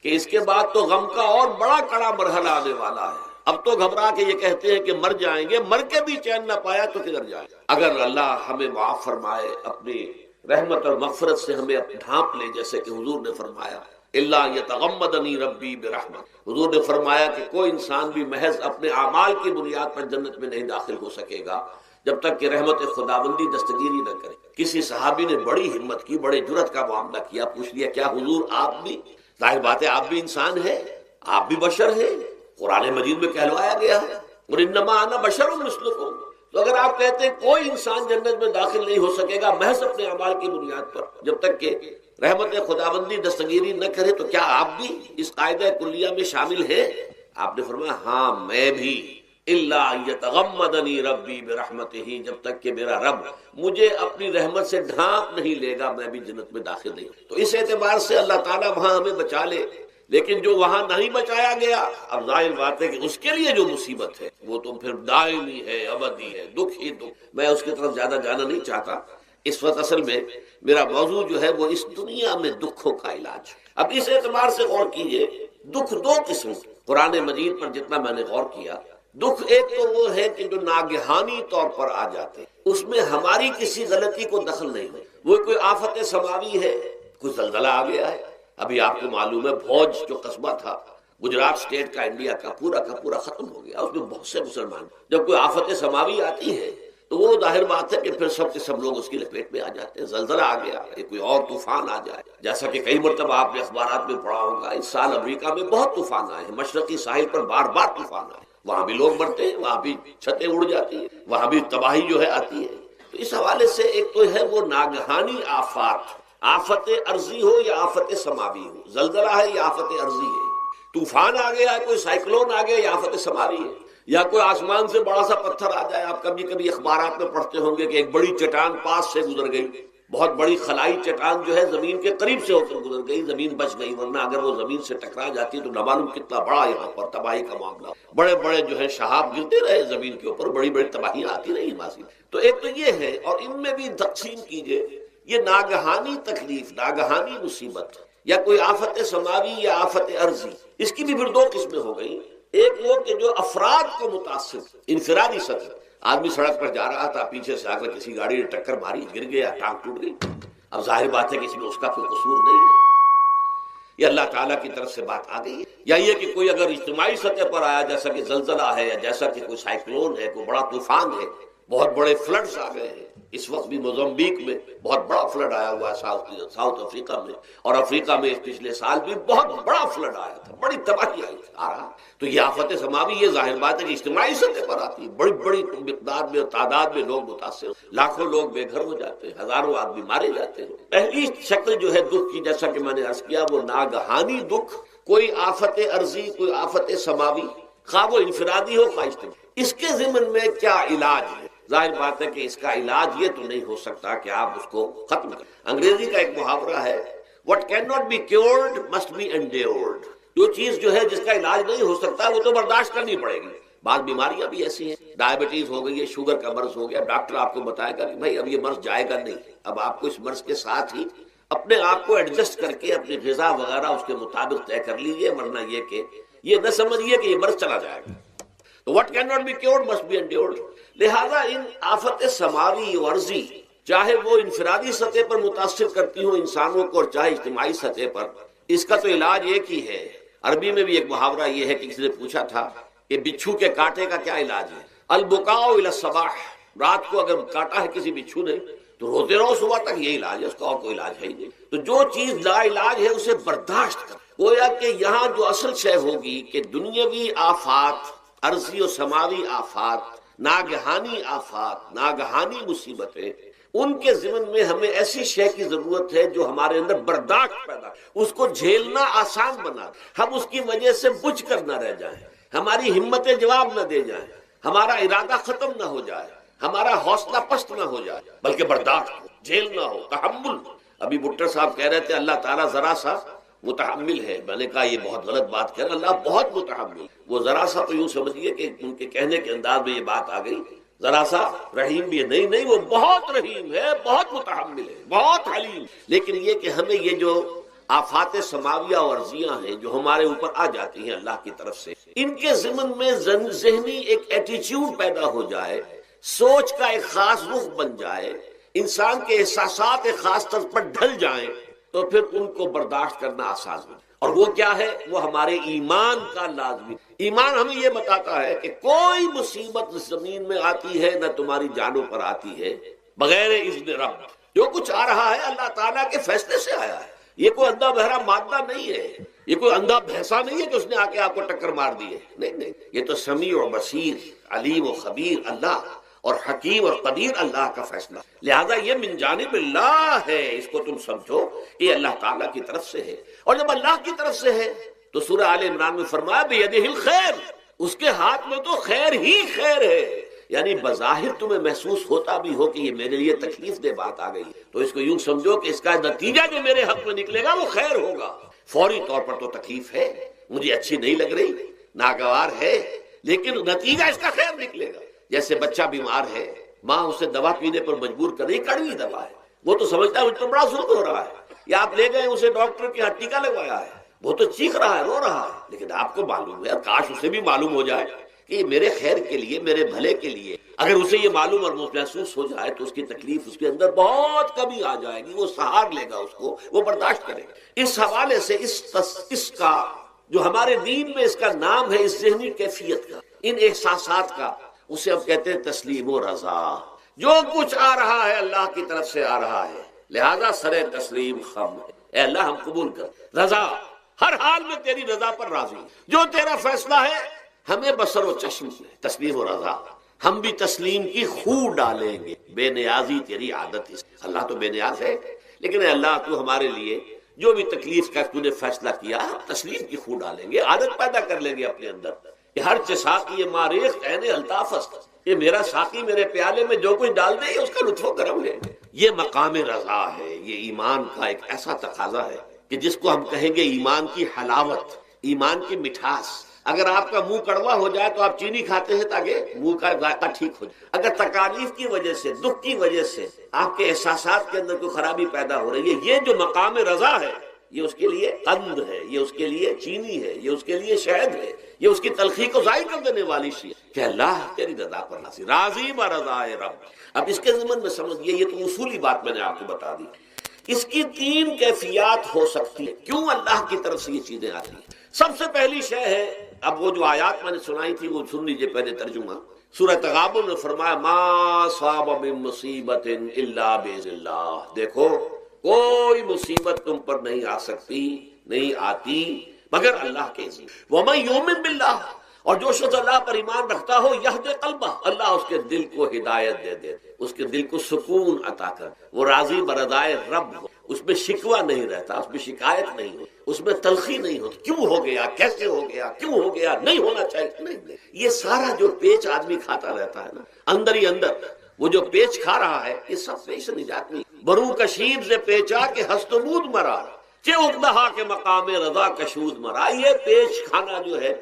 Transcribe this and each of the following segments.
کہ اس کے بعد تو غم کا اور بڑا کڑا مرحلہ آنے والا ہے۔ اب تو گھبرا کے یہ کہتے ہیں کہ مر جائیں گے، مر کے بھی چین نہ پایا تو کدھر جائیں۔ اگر اللہ ہمیں معاف فرمائے، اپنی رحمت اور مغفرت سے ہمیں ڈھانپ لے، جیسے کہ حضور نے فرمایا الا یتغمدنی ربی برحمت، حضور نے فرمایا کہ کوئی انسان بھی محض اپنے اعمال کی بنیاد پر جنت میں نہیں داخل ہو سکے گا جب تک کہ رحمت خداوندی دستگیری نہ کرے۔ کسی صحابی نے بڑی ہمت کی، بڑے جرأت کا معاملہ کیا، پوچھ لیا کیا حضور آپ بھی؟ ظاہر بات ہے آپ بھی انسان ہیں، آپ بھی بشر ہیں، قرآن مجید میں کہلوایا گیا ہے اور انما انا بشر مثلکم۔ تو اگر آپ کہتے ہیں کوئی انسان جنت میں داخل نہیں ہو سکے گا محض اپنے اعمال کی بنیاد پر جب تک کہ رحمت خداوندی دستگیری نہ کرے، تو کیا آپ بھی اس قاعدہ کلیہ میں شامل ہیں؟ آپ نے فرمایا ہاں میں بھی، الا یتغمدنی ربی برحمتہ، جب تک کہ میرا رب مجھے اپنی رحمت سے ڈھانپ نہیں لے گا میں بھی جنت میں داخل نہیں ہوں۔ تو اس اعتبار سے اللہ تعالیٰ وہاں ہمیں بچا لے، لیکن جو وہاں نہیں بچایا گیا، اب ظاہر بات ہے کہ اس کے لیے جو مصیبت ہے وہ تو پھر دائمی ہے، ابدی ہے، دکھ ہی دکھ۔ میں اس کی طرف زیادہ جانا نہیں چاہتا اس وقت، اصل میں میرا موضوع جو ہے وہ اس دنیا میں دکھوں کا علاج۔ اب اس اعتبار سے غور کیجئے، دکھ دو قسم، قرآن مجید پر جتنا میں نے غور کیا، دکھ ایک تو وہ ہے کہ جو ناگہانی طور پر آ جاتے، اس میں ہماری کسی غلطی کو دخل نہیں ہو، وہ کوئی آفت سماوی ہے، کوئی زلزلہ آ گیا ہے۔ ابھی آپ کو معلوم ہے بھوج جو قصبہ تھا گجرات اسٹیٹ کا، انڈیا کا پورا ختم ہو گیا، اس میں بہت سے مسلمان، جب کوئی آفت سماوی آتی ہے تو وہ ظاہر بات ہے کہ پھر سب کے سب لوگ اس کی لپیٹ میں آ جاتے ہیں۔ زلزلہ آ گیا، کوئی اور طوفان آ جائے، جیسا کہ کئی مرتبہ آپ نے اخبارات میں پڑھا ہوگا، اس سال امریکہ میں بہت طوفان آئے ہیں، مشرقی ساحل پر بار بار طوفان آئے، وہاں بھی لوگ مرتے ہیں، وہاں بھی چھتیں اڑ جاتی ہیں، وہاں بھی تباہی جو ہے آتی ہے۔ تو اس حوالے سے ایک تو ہے وہ ناگہانی آفات، آفت ارضی ہو یا آفت سماوی ہو، زلزلہ ہے یا آفت ارضی ہے، طوفان آ گیا ہے، کوئی سائیکلون آ گیا یا آفت سماوی ہے، یا کوئی آسمان سے بڑا سا پتھر آ جائے۔ آپ کبھی کبھی اخبارات میں پڑھتے ہوں گے کہ ایک بڑی چٹان پاس سے گزر گئی، بہت بڑی خلائی چٹان جو ہے زمین کے قریب سے ہو کر گزر گئی، زمین بچ گئی، ورنہ اگر وہ زمین سے ٹکرا جاتی تو نہ معلوم کتنا بڑا یہاں پر تباہی کا معاملہ، بڑے بڑے جو ہے شہاب گرتے رہے زمین کے اوپر، بڑی بڑی تباہیاں آتی رہی ماضی میں۔ تو ایک تو یہ ہے، اور ان میں بھی تقسیم کیجئے، یہ ناگہانی تکلیف، ناگہانی مصیبت، یا کوئی آفت سماوی یا آفت ارضی، اس کی بھی پھر دو قسمیں ہو گئی۔ ایک وہ کہ جو افراد کو متاثر، انفرادی سطح، آدمی سڑک پر جا رہا تھا، پیچھے سے آ کر کسی گاڑی نے ٹکر ماری، گر گیا، ٹانگ ٹوٹ گئی، اب ظاہر بات ہے کہ اس میں اس کا کوئی قصور نہیں ہے، یہ اللہ تعالیٰ کی طرف سے بات آ گئی ہے۔ یا یہ کہ کوئی اگر اجتماعی سطح پر آیا، جیسا کہ زلزلہ ہے، یا جیسا کہ کوئی سائیکلون ہے، کوئی بڑا طوفان ہے، بہت بڑے فلڈز آ گئے ہیں، اس وقت بھی موزمبیق میں بہت بڑا فلڈ آیا ہوا ہے، ساؤتھ افریقہ میں، اور افریقہ میں پچھلے سال بھی بہت بڑا فلڈ آیا تھا، بڑی تباہی آئی تھی، آ رہا۔ تو یہ آفت سماوی، یہ ظاہر بات ہے کہ اجتماعی سطح پر آتی ہے، بڑی بڑی مقدار میں، تعداد میں لوگ متاثر، لاکھوں لوگ بے گھر ہو جاتے ہیں، ہزاروں آدمی مارے جاتے ہیں۔ پہلی شکل جو ہے دکھ کی، جیسا کہ میں نے عرض کیا، وہ ناگہانی دکھ، کوئی آفت ارضی، کوئی آفت سماوی، خواہ وہ انفرادی ہو خواہ اجتماعی۔ اس کے ضمن میں کیا علاج ہے؟ ظاہر بات ہے کہ اس کا علاج یہ تو نہیں ہو سکتا کہ آپ اس کو ختم کریں۔ انگریزی کا ایک محاورہ ہے، what cannot be cured must be endured۔ جو چیز جو ہے جس کا علاج نہیں ہو سکتا وہ تو برداشت کرنی پڑے گی۔ بعض بیماریاں بھی ایسی ہیں، ڈائبٹیز ہو گئی ہے، شوگر کا مرض ہو گیا، ڈاکٹر آپ کو بتائے گا کہ بھائی اب یہ مرض جائے گا نہیں، اب آپ کو اس مرض کے ساتھ ہی اپنے آپ کو ایڈجسٹ کر کے اپنی غذا وغیرہ اس کے مطابق طے کر لیجیے، ورنہ یہ کہ یہ نہ سمجھیے کہ یہ مرض چلا جائے گا۔ تو what cannot be cured must be endured۔ لہذا ان آفت سماوی و عرضی، چاہے وہ انفرادی سطح پر متاثر کرتی ہوں انسانوں کو، اور چاہے اجتماعی سطح پر، اس کا تو علاج ایک ہی ہے۔ عربی میں بھی ایک محاورہ یہ ہے کہ کسی نے پوچھا تھا کہ بچھو کے کاٹے کا کیا علاج ہے؟ البکاء الی الصباح، رات کو اگر کاٹا ہے کسی بچھو نے تو روتے رہو صبح تک، یہ علاج ہے، اس کا اور کوئی علاج ہے ہی نہیں۔ تو جو چیز لا علاج ہے اسے برداشت کر، گویا کہ یہاں جو اصل شے ہوگی کہ دنیاوی آفات، عرضی و سماوی آفات، ناگہانی آفات، ناگہانی مصیبتیں، ان کے ضمن میں ہمیں ایسی شے کی ضرورت ہے جو ہمارے اندر برداشت پیدا، اس کو جھیلنا آسان بنا، ہم اس کی وجہ سے بجھ کر نہ رہ جائیں، ہماری ہمتیں جواب نہ دے جائیں، ہمارا ارادہ ختم نہ ہو جائے، ہمارا حوصلہ پست نہ ہو جائے، بلکہ برداشت ہو، جھیلنا ہو، تحمل۔ ابھی بٹر صاحب کہہ رہے تھے اللہ تعالیٰ ذرا سا متحمل ہے، میں نے کہا یہ بہت غلط بات کہہ رہے، اللہ بہت متحمل۔ وہ ذرا سا تو یوں سمجھیے کہ ان کے کہنے کے انداز میں یہ بات آ گئی، ذرا سا رحیم بھی ہے، نہیں وہ بہت رحیم ہے، بہت متحمل ہے، بہت حلیم۔ لیکن یہ کہ ہمیں یہ جو آفات سماویہ اور ارضیہ ہیں جو ہمارے اوپر آ جاتی ہیں اللہ کی طرف سے، ان کے ضمن میں ذہنی ایک ایٹیچیوڈ پیدا ہو جائے، سوچ کا ایک خاص رخ بن جائے، انسان کے احساسات ایک خاص طرز پر ڈھل جائیں، تو پھر ان کو برداشت کرنا آسان ہے۔ اور وہ کیا ہے؟ وہ ہمارے ایمان کا لازمی۔ ایمان ہمیں یہ بتاتا ہے کہ کوئی مصیبت زمین میں آتی ہے نہ تمہاری جانوں پر آتی ہے بغیر اذن رب۔ جو کچھ آ رہا ہے اللہ تعالیٰ کے فیصلے سے آیا ہے۔ یہ کوئی اندھا بہرا مادہ نہیں ہے، یہ کوئی اندھا بھینسا نہیں ہے کہ اس نے آ کے آپ کو ٹکر مار دی ہے، نہیں نہیں، یہ تو سمیع و بصیر، علیم و خبیر اللہ اور حکیم اور قدیر اللہ کا فیصلہ، لہذا یہ من جانب اللہ ہے، اس کو تم سمجھو کہ یہ اللہ تعالیٰ کی طرف سے ہے۔ اور جب اللہ کی طرف سے ہے تو سورہ آل عمران میں فرمایا بیدہ الخیر، اس کے ہاتھ میں تو خیر ہی خیر ہے، یعنی بظاہر تمہیں محسوس ہوتا بھی ہو کہ یہ میرے لیے تکلیف دہ بات آ گئی تو اس کو یوں سمجھو کہ اس کا نتیجہ جو میرے حق میں نکلے گا وہ خیر ہوگا۔ فوری طور پر تو تکلیف ہے، مجھے اچھی نہیں لگ رہی، ناگوار ہے، لیکن نتیجہ اس کا خیر نکلے گا۔ جیسے بچہ بیمار ہے، ماں اسے دوا پینے پر مجبور کر رہی، کڑوی دوا ہے، وہ تو سمجھتا ہے مجھ پر بڑا ظلم ہو رہا ہے، یا آپ لے گئے اسے ڈاکٹر کے ہاں ٹیکا لگوایا ہے، وہ تو چیخ رہا ہے، رو رہا ہے، لیکن آپ کو معلوم ہے، کاش اسے بھی معلوم ہو جائے کہ یہ میرے خیر کے لیے، میرے بھلے کے لیے۔ اگر اسے یہ معلوم اور محسوس ہو جائے تو اس کی تکلیف اس کے اندر بہت کمی آ جائے گی، وہ سہار لے گا اس کو، وہ برداشت کرے گا۔ اس حوالے سے اس کا جو ہمارے دین میں اس کا نام ہے، اس ذہنی کیفیت کا، ان احساسات کا، اسے ہم کہتے ہیں تسلیم و رضا۔ جو کچھ آ رہا ہے اللہ کی طرف سے آ رہا ہے، لہذا سر تسلیم خم، اے اللہ ہم قبول کر، رضا، ہر حال میں تیری رضا پر راضی، جو تیرا فیصلہ ہے ہمیں بصر و چشم سے تسلیم و رضا، ہم بھی تسلیم کی خو ڈالیں گے، بے نیازی تیری عادت ہے۔ اللہ تو بے نیاز ہے، لیکن اے اللہ تو ہمارے لیے جو بھی تکلیف کا تو نے فیصلہ کیا، تسلیم کی خو ڈالیں گے، عادت پیدا کر لیں گے اپنے اندر کہ ہر چساقی ماریخ عین الطاف است، یہ میرا ساقی میرے پیالے میں جو کچھ ڈال دے اس کا لطف و کرم ہے۔ یہ مقام رضا ہے، یہ ایمان کا ایک ایسا تقاضا ہے کہ جس کو ہم کہیں گے ایمان کی حلاوت، ایمان کی مٹھاس۔ اگر آپ کا منہ کڑوا ہو جائے تو آپ چینی کھاتے ہیں تاکہ منہ کا ذائقہ ٹھیک ہو جائے۔ اگر تکالیف کی وجہ سے، دکھ کی وجہ سے آپ کے احساسات کے اندر کوئی خرابی پیدا ہو رہی ہے، یہ جو مقام رضا ہے یہ اس کے لیے قند ہے، یہ اس کے لیے چینی ہے، یہ اس کے لیے شہد ہے، یہ اس کی تلخی کو ظاہر کر دینے والی چیز کہ اللہ تیری رضا پر راضی، راضی برضائے رب۔ اب اس کے ضمن میں سمجھئے، یہ تو اصولی بات میں نے آپ کو بتا دی، اس کی تین کیفیات ہو سکتی ہیں، کیوں اللہ کی طرف سے یہ چیزیں آتی ہیں۔ سب سے پہلی شے ہے، اب وہ جو آیات میں نے سنائی تھی وہ سن لیجئے پہلے ترجمہ۔ سورہ تغابن میں فرمایا ما صاب من مصیبت الا باذن اللہ، دیکھو کوئی مصیبت تم پر نہیں آ سکتی، نہیں آتی مگر اللہ کے اذن۔ ومن یؤمن باللہ، اور جو شخص اللہ پر ایمان رکھتا ہو، یہد قلبہ، اللہ اس کے دل کو ہدایت دے دے، اس کے دل کو سکون عطا کر، وہ راضی برضائے رب ہو، اس میں شکوہ نہیں رہتا، اس میں شکایت نہیں ہو، اس میں تلخی نہیں ہوتی، کیوں ہو گیا، کیسے ہو گیا، کیوں ہو گیا، نہیں ہونا چاہیے، نہیں۔ یہ سارا جو پیچ آدمی کھاتا رہتا ہے نا اندر ہی اندر، وہ جو پیچ کھا رہا ہے، یہ سب پیچ نجات نہیں۔ برو کشید سے پیچا کہ ہست و بود مرا، چے اقدہا کے مقام رضا کشود مرا۔ یہ پیچ کھانا جو ہے،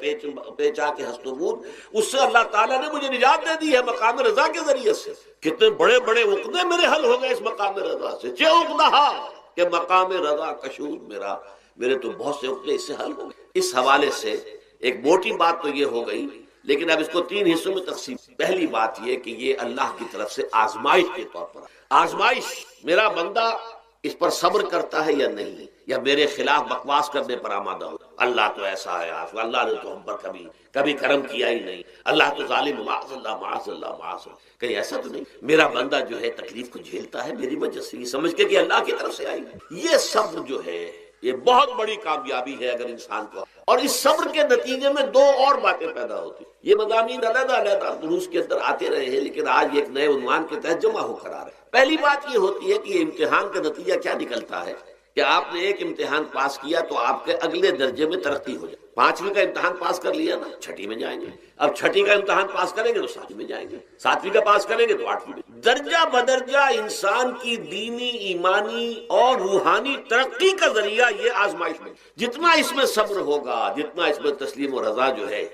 پیچا کے ہست و بود، اس سے اللہ تعالیٰ نے مجھے نجات دے دی ہے مقام رضا کے ذریعے سے۔ کتنے بڑے بڑے عقدے میرے حل ہو گئے اس مقام رضا سے، چے اقدہا کہ مقام رضا کشود میرا، میرے تو بہت سے عقدے اس سے حل ہو گئے۔ اس حوالے سے ایک موٹی بات تو یہ ہو گئی، لیکن اب اس کو تین حصوں میں تقسیم۔ پہلی بات یہ کہ یہ اللہ کی طرف سے آزمائش کے طور پر، آزمائش، میرا بندہ اس پر صبر کرتا ہے یا نہیں، یا میرے خلاف بکواس کرنے پر آمادہ ہو، اللہ تو ایسا ہے، اللہ نے تو ہم پر کبھی کرم کیا ہی نہیں، اللہ تو ظالم، معاذ اللہ معاذ اللہ معاذ اللہ، کہیں ایسا تو نہیں، میرا بندہ جو ہے تکلیف کو جھیلتا ہے میری وجہ سے، یہ سمجھ کے کہ اللہ کی طرف سے آئی۔ یہ صبر جو ہے یہ بہت بڑی کامیابی ہے اگر انسان کو، اور اس صبر کے نتیجے میں دو اور باتیں پیدا ہوتی۔ یہ مضامین علیحدہ علیحدہ دروس کے اندر آتے رہے ہیں، لیکن آج ایک نئے عنوان کے تحت جمع ہو کر آ رہے ہیں۔ پہلی بات یہ ہوتی ہے کہ یہ امتحان کا نتیجہ کیا نکلتا ہے کہ آپ نے ایک امتحان پاس کیا تو آپ کے اگلے درجے میں ترقی ہو جائے۔ 5ویں کا امتحان پاس کر لیا نا، 6ٹھی میں جائیں گے، اب 6ٹھی کا امتحان پاس کریں گے تو 7ویں میں جائیں گے، 7ویں کا پاس کریں گے تو 8ویں میں۔ درجہ بدرجہ انسان کی دینی، ایمانی اور روحانی ترقی کا ذریعہ یہ آزمائش میں، جتنا اس میں صبر ہوگا، جتنا اس میں تسلیم و رضا جو ہے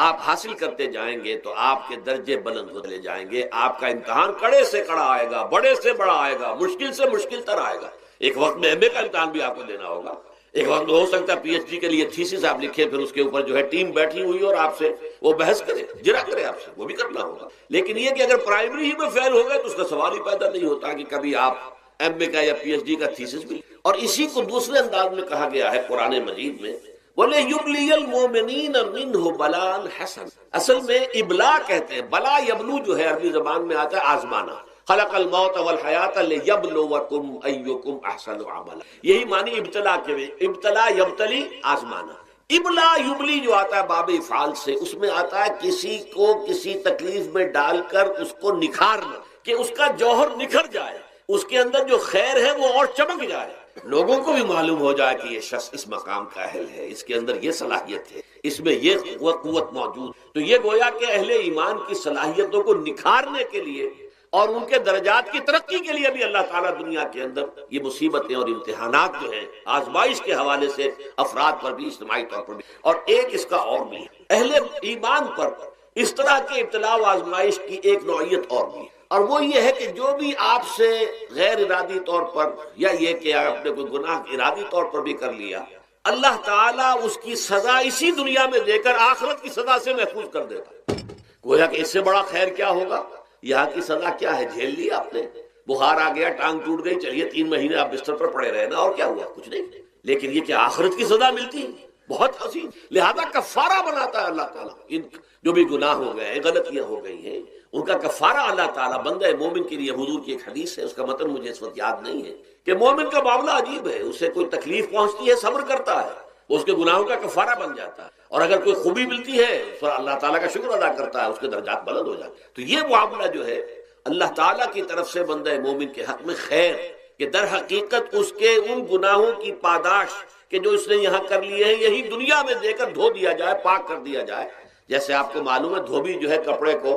آپ حاصل کرتے جائیں گے تو آپ کے درجے بلند ہوتے جائیں گے۔ آپ کا امتحان کڑے سے کڑا آئے گا، بڑے سے بڑا آئے گا، مشکل سے مشکل تر آئے گا۔ ایک وقت میں ایم اے کا امتحان بھی آپ کو دینا ہوگا، ایک وقت ہو سکتا ہے پی ایچ ڈی کے لیے تھیسس آپ لکھیں، پھر اس کے اوپر جو ہے ٹیم بیٹھی ہوئی اور آپ سے وہ بحث کرے، جرا کرے آپ سے، وہ بھی کرنا ہوگا۔ لیکن یہ کہ اگر پرائمری ہی میں فیل ہو گئے تو اس کا سوال ہی پیدا نہیں ہوتا کہ کبھی آپ ایم اے کا یا پی ایچ ڈی کا تھیسس بھی۔ اور اسی کو دوسرے انداز میں کہا گیا ہے قرآن مجید میں، بولے یبلی المؤمنین منہ بلاء حسن۔ اصل میں ابلا کہتے ہیں، بلا یبلو جو ہے عربی زبان میں آتا ہے آزمانا، خلق الموت والحیات لیبلوکم ایکم احسن عملا، یہی معنی ابتلا کے میں، ابتلا یبتلی آزمانا۔ ابلا یبلی جو آتا ہے باب افعال سے، اس میں آتا ہے کسی کو کسی تکلیف میں ڈال کر اس کو نکھارنا، کہ اس کا جوہر نکھر جائے، اس کے اندر جو خیر ہے وہ اور چمک جائے، لوگوں کو بھی معلوم ہو جائے کہ یہ شخص اس مقام کا اہل ہے، اس کے اندر یہ صلاحیت ہے، اس میں یہ قوت موجود۔ تو یہ گویا کہ اہل ایمان کی صلاحیتوں کو نکھارنے کے لیے اور ان کے درجات کی ترقی کے لیے بھی اللہ تعالیٰ دنیا کے اندر یہ مصیبتیں اور امتحانات جو ہیں آزمائش کے حوالے سے افراد پر بھی، اجتماعی طور پر بھی، اور ایک اس کا اور بھی ہے، اہل ایمان پر اس طرح کے ابتلاء و آزمائش کی ایک نوعیت اور بھی، اور وہ یہ ہے کہ جو بھی آپ سے غیر ارادی طور پر، یا یہ کہ آپ نے کوئی گناہ ارادی طور پر بھی کر لیا، اللہ تعالیٰ اس کی سزا اسی دنیا میں دے کر آخرت کی سزا سے محفوظ کر دیتا ہے۔ گویا کہ اس سے بڑا خیر کیا ہوگا؟ یہاں کی سزا کیا ہے؟ جھیل لی آپ نے، بخار آ گیا، ٹانگ ٹوٹ گئی، چلیے 3 مہینے آپ بستر پر پڑے رہے نا، اور کیا ہوا؟ کچھ نہیں۔ لیکن یہ کہ آخرت کی سزا ملتی ہے، بہت حسین، لہذا کفارہ بناتا ہے اللہ تعالیٰ۔ ان جو بھی گناہ ہو گئے ہیں، غلطیاں ہو گئی ہیں، ان کا کفارہ اللہ تعالیٰ بندہ مومن کے لیے، حضور کی ایک حدیث ہے، اس کا متن مجھے اس وقت یاد نہیں ہے، کہ مومن کا معاملہ عجیب ہے، اسے کوئی تکلیف پہنچتی ہے صبر کرتا ہے، وہ اس کے گناہوں کا کفارہ بن جاتا ہے، اور اگر کوئی خوبی ملتی ہے تو اللہ تعالیٰ کا شکر ادا کرتا ہے، اس کے درجات بلند ہو جاتے ہیں۔ تو یہ معاملہ جو ہے اللہ تعالیٰ کی طرف سے بندہ مومن کے حق میں خیر، کہ در حقیقت اس کے ان گناہوں کی پاداش کہ جو اس نے یہاں کر لیے ہیں، یہی دنیا میں دے کر دھو دیا جائے، پاک کر دیا جائے۔ جیسے آپ کو معلوم ہے دھوبی جو ہے کپڑے کو،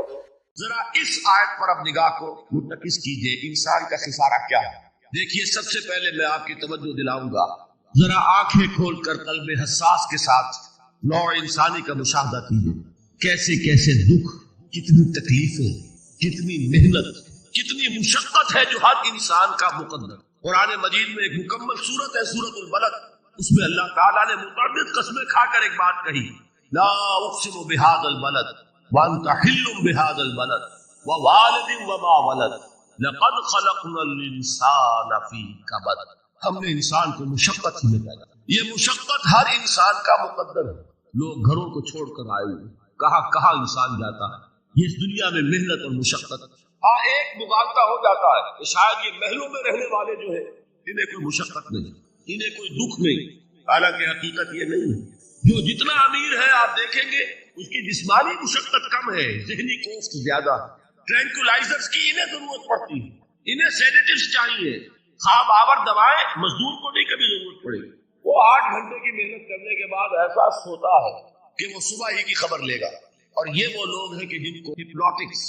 ذرا اس آیت پر اب نگاہ کو مرتکز کیجئے، انسان کا خسارہ کیا ہے۔ دیکھیے، سب سے پہلے میں آپ کی توجہ دلاؤں گا، ذرا آنکھیں کھول کر قلب حساس کے ساتھ نوع انسانی کا مشاہدہ کیجئے، کیسے کیسے دکھ، کتنی تکلیفیں، کتنی محنت، کتنی مشقت ہے جو ہر انسان کا مقدر۔ قرآن مجید میں ایک مکمل سورت ہے، سورت البلد، اس میں اللہ تعالیٰ نے متعدد قسمیں کھا کر ایک بات کہی، لا اقسم بہذا البلد وانت حل بہذا البلد ووالد وما ولد لقد خلقنا الانسان فی کبد۔ ہم نے انسان کو مشقت ہی میں پیدا کیا، یہ مشقت ہر انسان کا مقدر ہے۔ لوگ گھروں کو چھوڑ کر آئے ہوئے، کہاں کہاں انسان جاتا ہے، یہ اس دنیا میں محنت اور مشقت۔ ہاں، ایک مغالطہ ہو جاتا ہے کہ شاید یہ محلوں میں رہنے والے جو ہیں انہیں کوئی مشقت نہیں، انہیں کوئی دکھ نہیں، حالانکہ حقیقت یہ نہیں ہے۔ جو جتنا امیر ہے آپ دیکھیں گے اس کی جسمانی مشقت کم ہے، ذہنی کوسٹ زیادہ ہے۔ ٹرینکولائزرز کی انہیں ضرورت پڑتی ہے، انہیں سیڈیٹیوز چاہیے، خواب آور دوائیں مزدور کو نہیں کبھی ضرورت پڑے گی۔ وہ 8 گھنٹے کی محنت کرنے کے بعد احساس ہوتا ہے کہ وہ صبح ہی کی خبر لے گا۔ اور یہ وہ لوگ ہیں کہ جن کو ہپنوٹکس،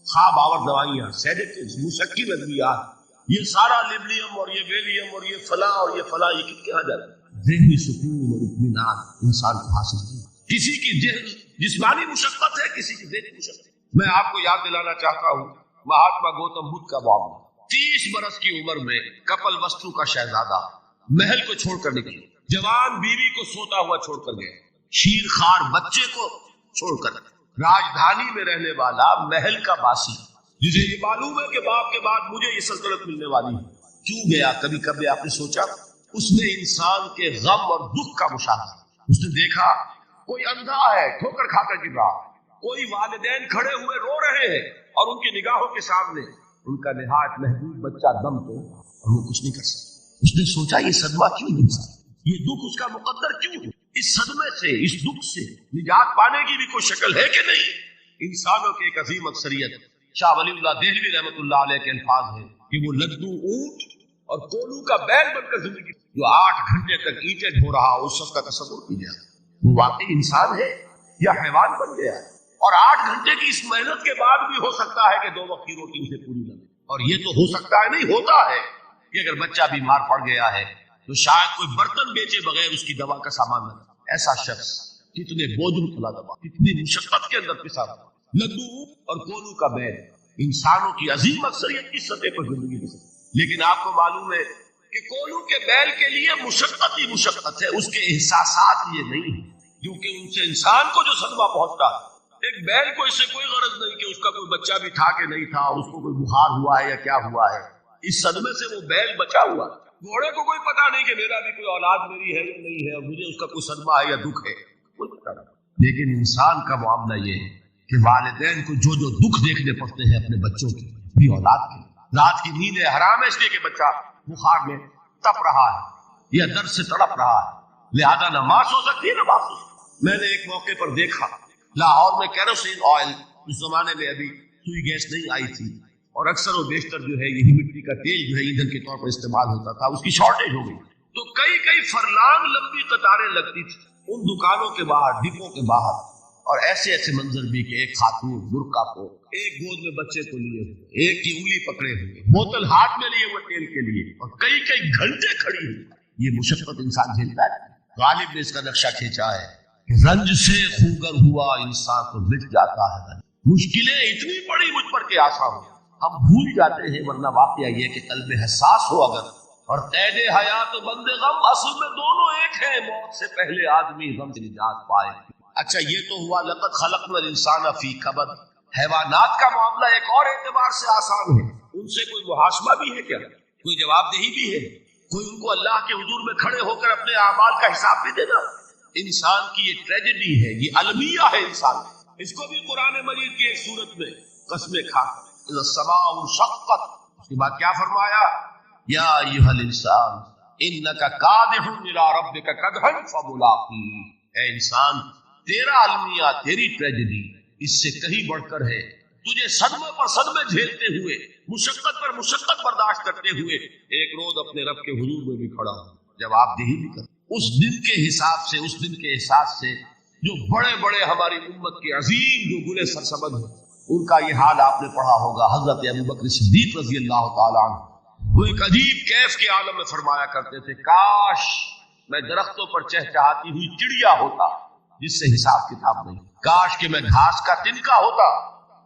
خواب آور دوائیاں، سیڈیٹیوز، مسکن ادویات، یہ سارا لیبلیم اور یہ ویلیم اور یہ فلاں اور یہ فلاں، یہ کہاں جاتا ہے؟ ذہنی سکون اور اطمینان انسان کو حاصل نہیں۔ کسی کی جسمانی مشقت ہے، کسی کی ذہنی مشقت ہے۔ میں آپ کو یاد دلانا چاہتا ہوں مہاتما گوتم بدھ کا معاملہ۔ 30 برس کی عمر میں کپل وستو کا شہزادہ محل کو چھوڑ کر نکلے، جوان بیوی کو سوتا ہوا چھوڑ کر گئے، شیر خوار بچے کو چھوڑ کر، راجدھانی میں رہنے والا محل کا باسی، جسے یہ معلوم ہے کہ باپ کے بعد مجھے یہ سلطنت ملنے والی ہے، کیوں گیا؟ کبھی کبھی آپ نے سوچا؟ اس نے انسان کے غم اور دکھ کا مشاہدہ، اس نے دیکھا کوئی اندھا ہے ٹھوکر کھا کر گر رہا، کوئی والدین کھڑے ہوئے رو رہے ہیں اور ان کی نگاہوں کے سامنے ان کا نہایت محبوب بچہ دم تو، اور وہ کچھ نہیں کر سکتا۔ اس نے سوچا یہ صدمہ کیوں انسان، یہ دکھ اس کا مقدر کیوں؟ اس صدمے سے، اس دکھ سے نجات پانے کی بھی کوئی شکل ہے کہ نہیں؟ انسانوں کی ایک عظیم اکثریت، شاہ ولی اللہ دہلوی رحمۃ اللہ علیہ کے الفاظ ہیں کہ وہ لگدو اونٹ اور کولو کا بیل بن کر زندگی، جو 8 گھنٹے تک اینٹیں ڈھو رہا، اس شخص کا تصور کیجیے، وہ واقعی انسان ہے یا حیوان بن گیا ہے؟ اور 8 گھنٹے کی اس محنت کے بعد بھی ہو سکتا ہے کہ 2 وقت کی روٹی اسے پوری نہ ملے، اور یہ تو ہو سکتا ہے، نہیں ہوتا ہے کہ اگر بچہ بیمار پڑ گیا ہے تو شاید کوئی برتن بیچے بغیر اس کی دوا کا سامان نہ کرے۔ ایسا شخص کتنے بوجھ پھلا دبا، کتنی مشقت کے اندر پسا دبا، لدو اور کولو کا بیل، انسانوں کی عظیم اکثریت کی سطح پر زندگی گزرتی۔ لیکن آپ کو معلوم ہے کہ کولو کے بیل کے لیے مشقت ہی مشقت ہے، اس کے احساسات یہ نہیں ہے، کیونکہ ان سے انسان کو جو صدمہ پہنچتا ہے، ایک بیل کو اس سے کوئی غرض نہیں کہ اس کا کوئی بچہ بھی تھا کہ نہیں تھا، اس کو کوئی بخار ہوا ہے یا کیا ہوا ہے، اس صدمے سے وہ بیل بچا ہوا ہے۔ گھوڑے کو کوئی پتا نہیں کہ میرا بھی کوئی اولاد میری ہے یا نہیں ہے، مجھے اس کا کوئی صدمہ ہے یا دکھ ہے، کوئی پتا نہیں۔ لیکن انسان کا معاملہ یہ ہے کہ والدین کو جو جو دکھ دیکھنے پڑتے ہیں اپنے بچوں کے بھی اولاد کے، رات کی نیند حرام ہے اس لیے کہ بچہ بخار میں تپ رہا ہے یا درد سے تڑپ رہا ہے، لہذا نہ ماں سو سکتی ہے نہ باپ سو سکتی ہے۔ میں نے ایک موقع پر دیکھا لاہور میں کیروسین آئل، اس زمانے میں ابھی سوئی گیس نہیں آئی تھی، اور اکثر و بیشتر جو ہے یہی مٹی کا تیل جو ہے ایندھن کے طور پر استعمال ہوتا تھا، اس کی شارٹیج ہو گئی تو کئی فرلانگ لمبی قطاریں لگتی تھی ان دکانوں کے باہر، ڈپوں کے باہر، اور ایسے ایسے منظر بھی کہ ایک خاتون برقع کو، ایک گود میں بچے کو لیے ہوئے، ایک کی انگلی پکڑے ہوئے، بوتل ہاتھ میں لیے ہوئے تیل کے لیے، اور کئی گھنٹے کھڑی ہوئی۔ یہ مشقت انسان جھیلتا ہے۔ غالب نے اس کا نقشہ کھینچا ہے کہ رنج سے خوگر ہوا انسان تو مٹ جاتا ہے، مشکلیں اتنی بڑی مجھ پر کہ آسان ہو، ہم بھول جاتے ہیں، ورنہ واقعہ یہ کہ قلب حساس ہو اگر، اور قید حیات و بند غم اصل میں دونوں ایک ہیں، موت سے پہلے آدمی غم سے نجات پائے۔ اچھا یہ تو ہوا لقد خلقنا الانسان فی کبد۔ حیوانات کا معاملہ ایک اور اعتبار سے آسان ہے، ان سے کوئی محاسبہ بھی ہے کیا؟ کوئی جواب دہی بھی ہے؟ کوئی ان کو اللہ کے حضور میں کھڑے ہو کر اپنے اعمال کا حساب بھی دینا؟ انسان کی یہ ٹریجڈی ہے، یہ المیہ ہے انسان، اس کو بھی قرآن مجید کی ایک صورت میں قسمیں کھا اذا السماء انشقت، اس کے بعد کیا فرمایا؟ یا ایھا الانسان انک کادح الی ربک کدحا فملاقیہ۔ اے انسان، تیرا المیہ، تیری ٹریجڈی اس سے کہیں بڑھ کر ہے، تجھے صدمے پر صدمے جھیلتے ہوئے، مشقت پر مشقت برداشت کرتے ہوئے ایک روز اپنے رب کے حضور میں بھی کھڑا ہو، جواب دہی بھی کر۔ اس دن کے حساب سے، اس دن کے احساس سے جو بڑے بڑے ہماری امت کے عظیم جو گلے سرسبد ہیں، ان کا یہ حال آپ نے پڑھا ہوگا۔ حضرت ابوبکر صدیق رضی اللہ تعالیٰ عنہ وہ ایک عجیب کیف کے عالم میں فرمایا کرتے تھے، کاش میں درختوں پر چہچہاتی ہوئی چڑیا ہوتا جس سے حساب کتاب نہیں، کاش کہ میں گھاس کا تنکا ہوتا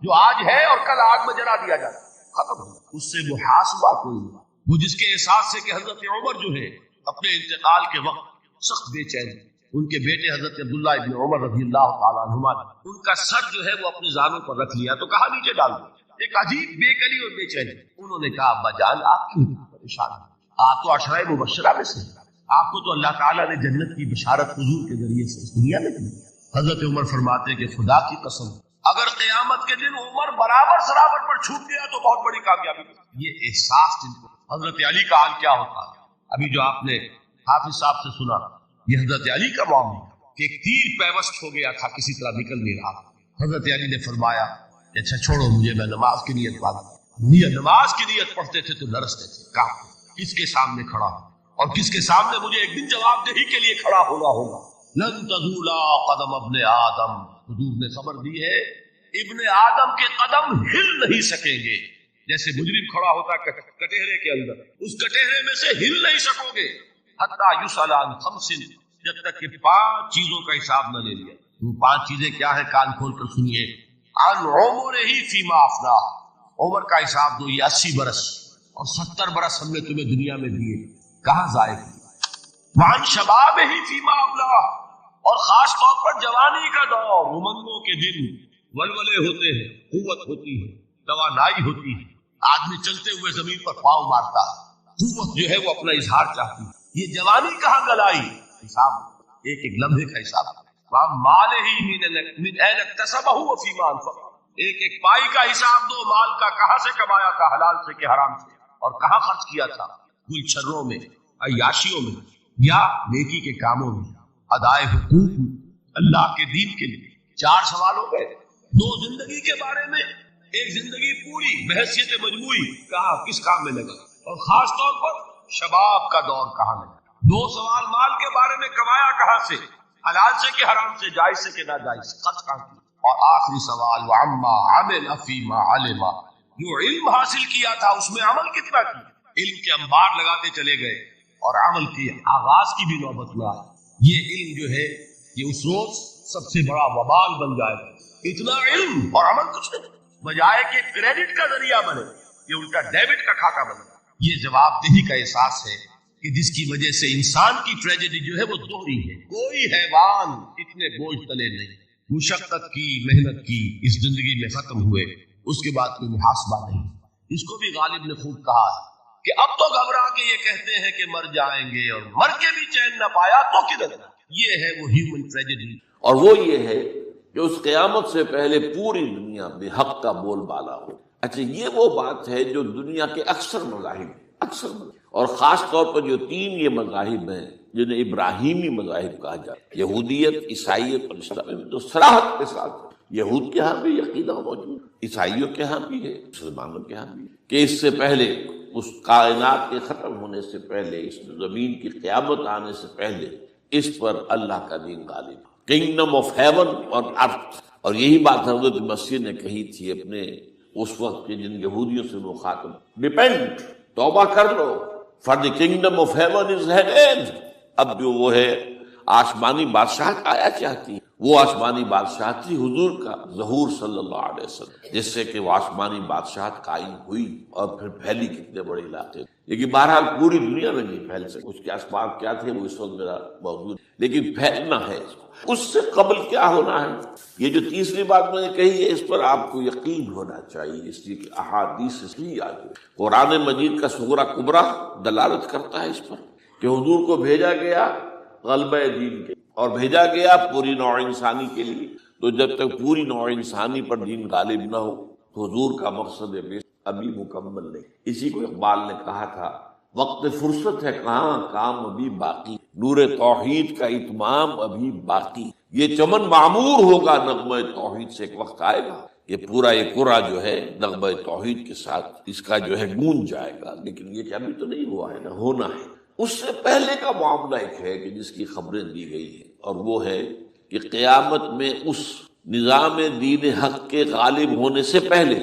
جو آج ہے اور کل آگ میں جلا دیا جاتا، ختم ہو، اس سے محاسبہ کوئی نہیں۔ وہ جس کے احساس سے کہ حضرت عمر جو ہے اپنے انتقال کے وقت سخت بے چین، ان کے بیٹے حضرت عبداللہ ابن عمر رضی اللہ تعالیٰ عنہما ان کا سر جو ہے وہ اپنے زانوں پر رکھ لیا تو کہا نیچے ڈال دو، ایک عجیب بے کلی اور بے چین۔ انہوں نے کہا ابا جان آپ کیوں پریشان ہیں؟ آپ تو عشرہ مبشرہ میں سے، آپ کو تو اللہ تعالیٰ نے جنت کی بشارت حضور کے ذریعے سے اس دنیا میں دی۔ حضرت عمر فرماتے کہ خدا کی قسم اگر قیامت کے دن عمر برابر سرابر پر چھوٹ گیا تو بہت بڑی کامیابی۔ یہ احساس جن کو، حضرت علی کا حال کیا ہوتا ہے؟ ابھی جو آپ نے حافظ صاحب سے سنا، یہ حضرت علی کا معاملہ کہ ایک تیر پیوست ہو گیا تھا، کسی طرح نکل نہیں رہا۔ حضرت علی نے فرمایا کہ اچھا چھوڑو مجھے، میں نماز کی نیت پڑھتا، نماز کی نیت پڑھتے تھے تو لرزتے تھے، کہا کس کے سامنے کھڑا ہوں اور کس کے سامنے مجھے ایک دن جواب دہی کے لیے کھڑا ہونا ہوگا۔ لن تزولا قدم ابن آدم، حضور نے خبر دی ہے ابن آدم کے قدم ہل نہیں سکیں گے، جیسے مجرم کھڑا ہوتا کٹہرے کے اندر، اس کٹہرے میں سے ہل نہیں سکو گے، حتی یسأل عن خمس، جب تک کہ 5 چیزوں کا حساب نہ لے لیا۔ وہ 5 چیزیں کیا ہیں؟ کان کھول کر سنیے۔ عن عمرہ فیما افنا، عمر کا حساب دو، یہ 80 برس اور 70 برس ہم نے تمہیں دنیا میں دیے، کہاں ضائع کیے؟ وعن شبابہ فیما ابلا، اور خاص طور پر جوانی کا دور، امنگوں کے دن، ولولے ہوتے ہیں، قوت ہوتی ہے، توانائی ہوتی ہے، آدمی چلتے ہوئے زمین پر پاؤں مارتا ہے، قوت جو ہے وہ اپنا اظہار چاہتی ہے، یہ جوانی کہاں گلائی؟ حساب ایک ایک لمحے کا حساب۔ مالہ من این اکتسبہ وفیما انفق، ایک ایک پائی کا حساب دو، مال کا کہاں سے کمایا تھا، حلال سے کہ حرام سے، اور کہاں خرچ کیا تھا، گلچھروں میں، عیاشیوں میں، یا نیکی کے کاموں میں، ادائے حقوق میں، اللہ کے دین کے لیے۔ 4 سوال ہو گئے، 2 زندگی کے بارے میں، ایک زندگی پوری بحیثیت مجموعی، کہاں کس کام میں لگا، اور خاص طور پر شباب کا دور کہاں لگا۔ 2 سوال مال کے بارے میں، کمایا کہاں سے، حلال سے کہ حرام سے، جائز سے کہ ناجائز، خرچ کہاں کیا، اور آخری سوال وعما عمل فیما علم، جو علم حاصل کیا تھا اس میں عمل کتنا کیا۔ علم کے انبار لگاتے چلے گئے اور عمل کے آغاز کی بھی نوبت میں آئی۔ یہ علم جو ہے یہ اس روز سب سے بڑا وبال بن جائے گا، اتنا علم اور عمل کچھ نہیں، بجائے کہ کریڈٹ کا ذریعہ بنے یہ الٹا ڈیبٹ کا کھاتا بنے۔ یہ جواب دہی کا احساس ہے کہ جس کی وجہ سے انسان کی ٹریجڈی جو ہے وہ دوہری ہے. کوئی حیوان اتنے بوجھ تلے نہیں، مشقت کی، محنت کی، اس زندگی میں ختم ہوئے، اس کے بعد کوئی محاسبہ نہیں. اس کو بھی غالب نے خوب کہا کہ اب تو گھبرا کے یہ کہتے ہیں کہ مر جائیں گے، اور مر کے بھی چین نہ پایا تو کدھر. یہ ہے وہ ہیومن ٹریجڈی. اور وہ یہ ہے کہ اس قیامت سے پہلے پوری دنیا میں حق کا بول بالا ہو. اچھا، یہ وہ بات ہے جو دنیا کے اکثر مذاہب اور خاص طور پر جو 3 یہ مذاہب ہیں جنہیں ابراہیمی مذاہب کہا جاتا ہے، یہودیت، عیسائیت اور اسلام، تو صراحت کے ساتھ یہود کے ہاں بھی عقیدہ موجود، عیسائیوں کے ہاں بھی ہے، مسلمانوں کے ہاں بھی ہے، کہ اس سے پہلے، اس کائنات کے ختم ہونے سے پہلے، اس زمین کی قیامت آنے سے پہلے، اس پر اللہ کا دین غالب، کنگڈم آف ہیون اور ارتھ. اور یہی بات حضرت مسیح نے کہی تھی اپنے اس وقت کے جن یہودیوں سے مخاطب، ڈیپینڈ، توبہ کر لو، for the kingdom of heaven is ہیڈ اینڈ. اب جو وہ ہے آسمانی بادشاہت آیا چاہتی، وہ آسمانی بادشاہت تھی حضور کا ظہور صلی اللہ علیہ وسلم، جس سے کہ وہ آسمانی بادشاہت قائم ہوئی اور پھر پھیلی کتنے بڑے علاقے. لیکن بہرحال پوری دنیا میں نہیں پھیل سکے، اس کے اسباب کیا تھے وہ اس وقت میرا موجود، لیکن پھیلنا ہے اس کو. اس سے قبل کیا ہونا ہے، یہ جو تیسری بات میں نے کہی ہے، اس پر آپ کو یقین ہونا چاہیے، اس لیے کہ احادیث صحیح آگے قرآن مجید کا صغرا کبرا دلالت کرتا ہے اس پر کہ حضور کو بھیجا گیا غلبہ دین کے، اور بھیجا گیا پوری نوع انسانی کے لیے. تو جب تک پوری نوع انسانی پر دین غالب نہ ہو تو حضور کا مقصد بیش ابھی مکمل نہیں. اسی کو اقبال نے کہا تھا، وقت فرصت ہے کہاں، کام ابھی باقی، نور توحید کا اتمام ابھی باقی. یہ چمن معمور ہوگا نغمہ توحید سے، ایک وقت آئے گا یہ پورا یہ قرآ جو ہے نغمہ توحید کے ساتھ اس کا جو ہے گونج جائے گا. لیکن یہ ابھی تو نہیں ہوا ہے، نہ ہونا ہے. اس سے پہلے کا معاملہ ایک ہے کہ جس کی خبریں دی گئی ہیں، اور وہ ہے کہ قیامت میں اس نظام دین حق کے غالب ہونے سے پہلے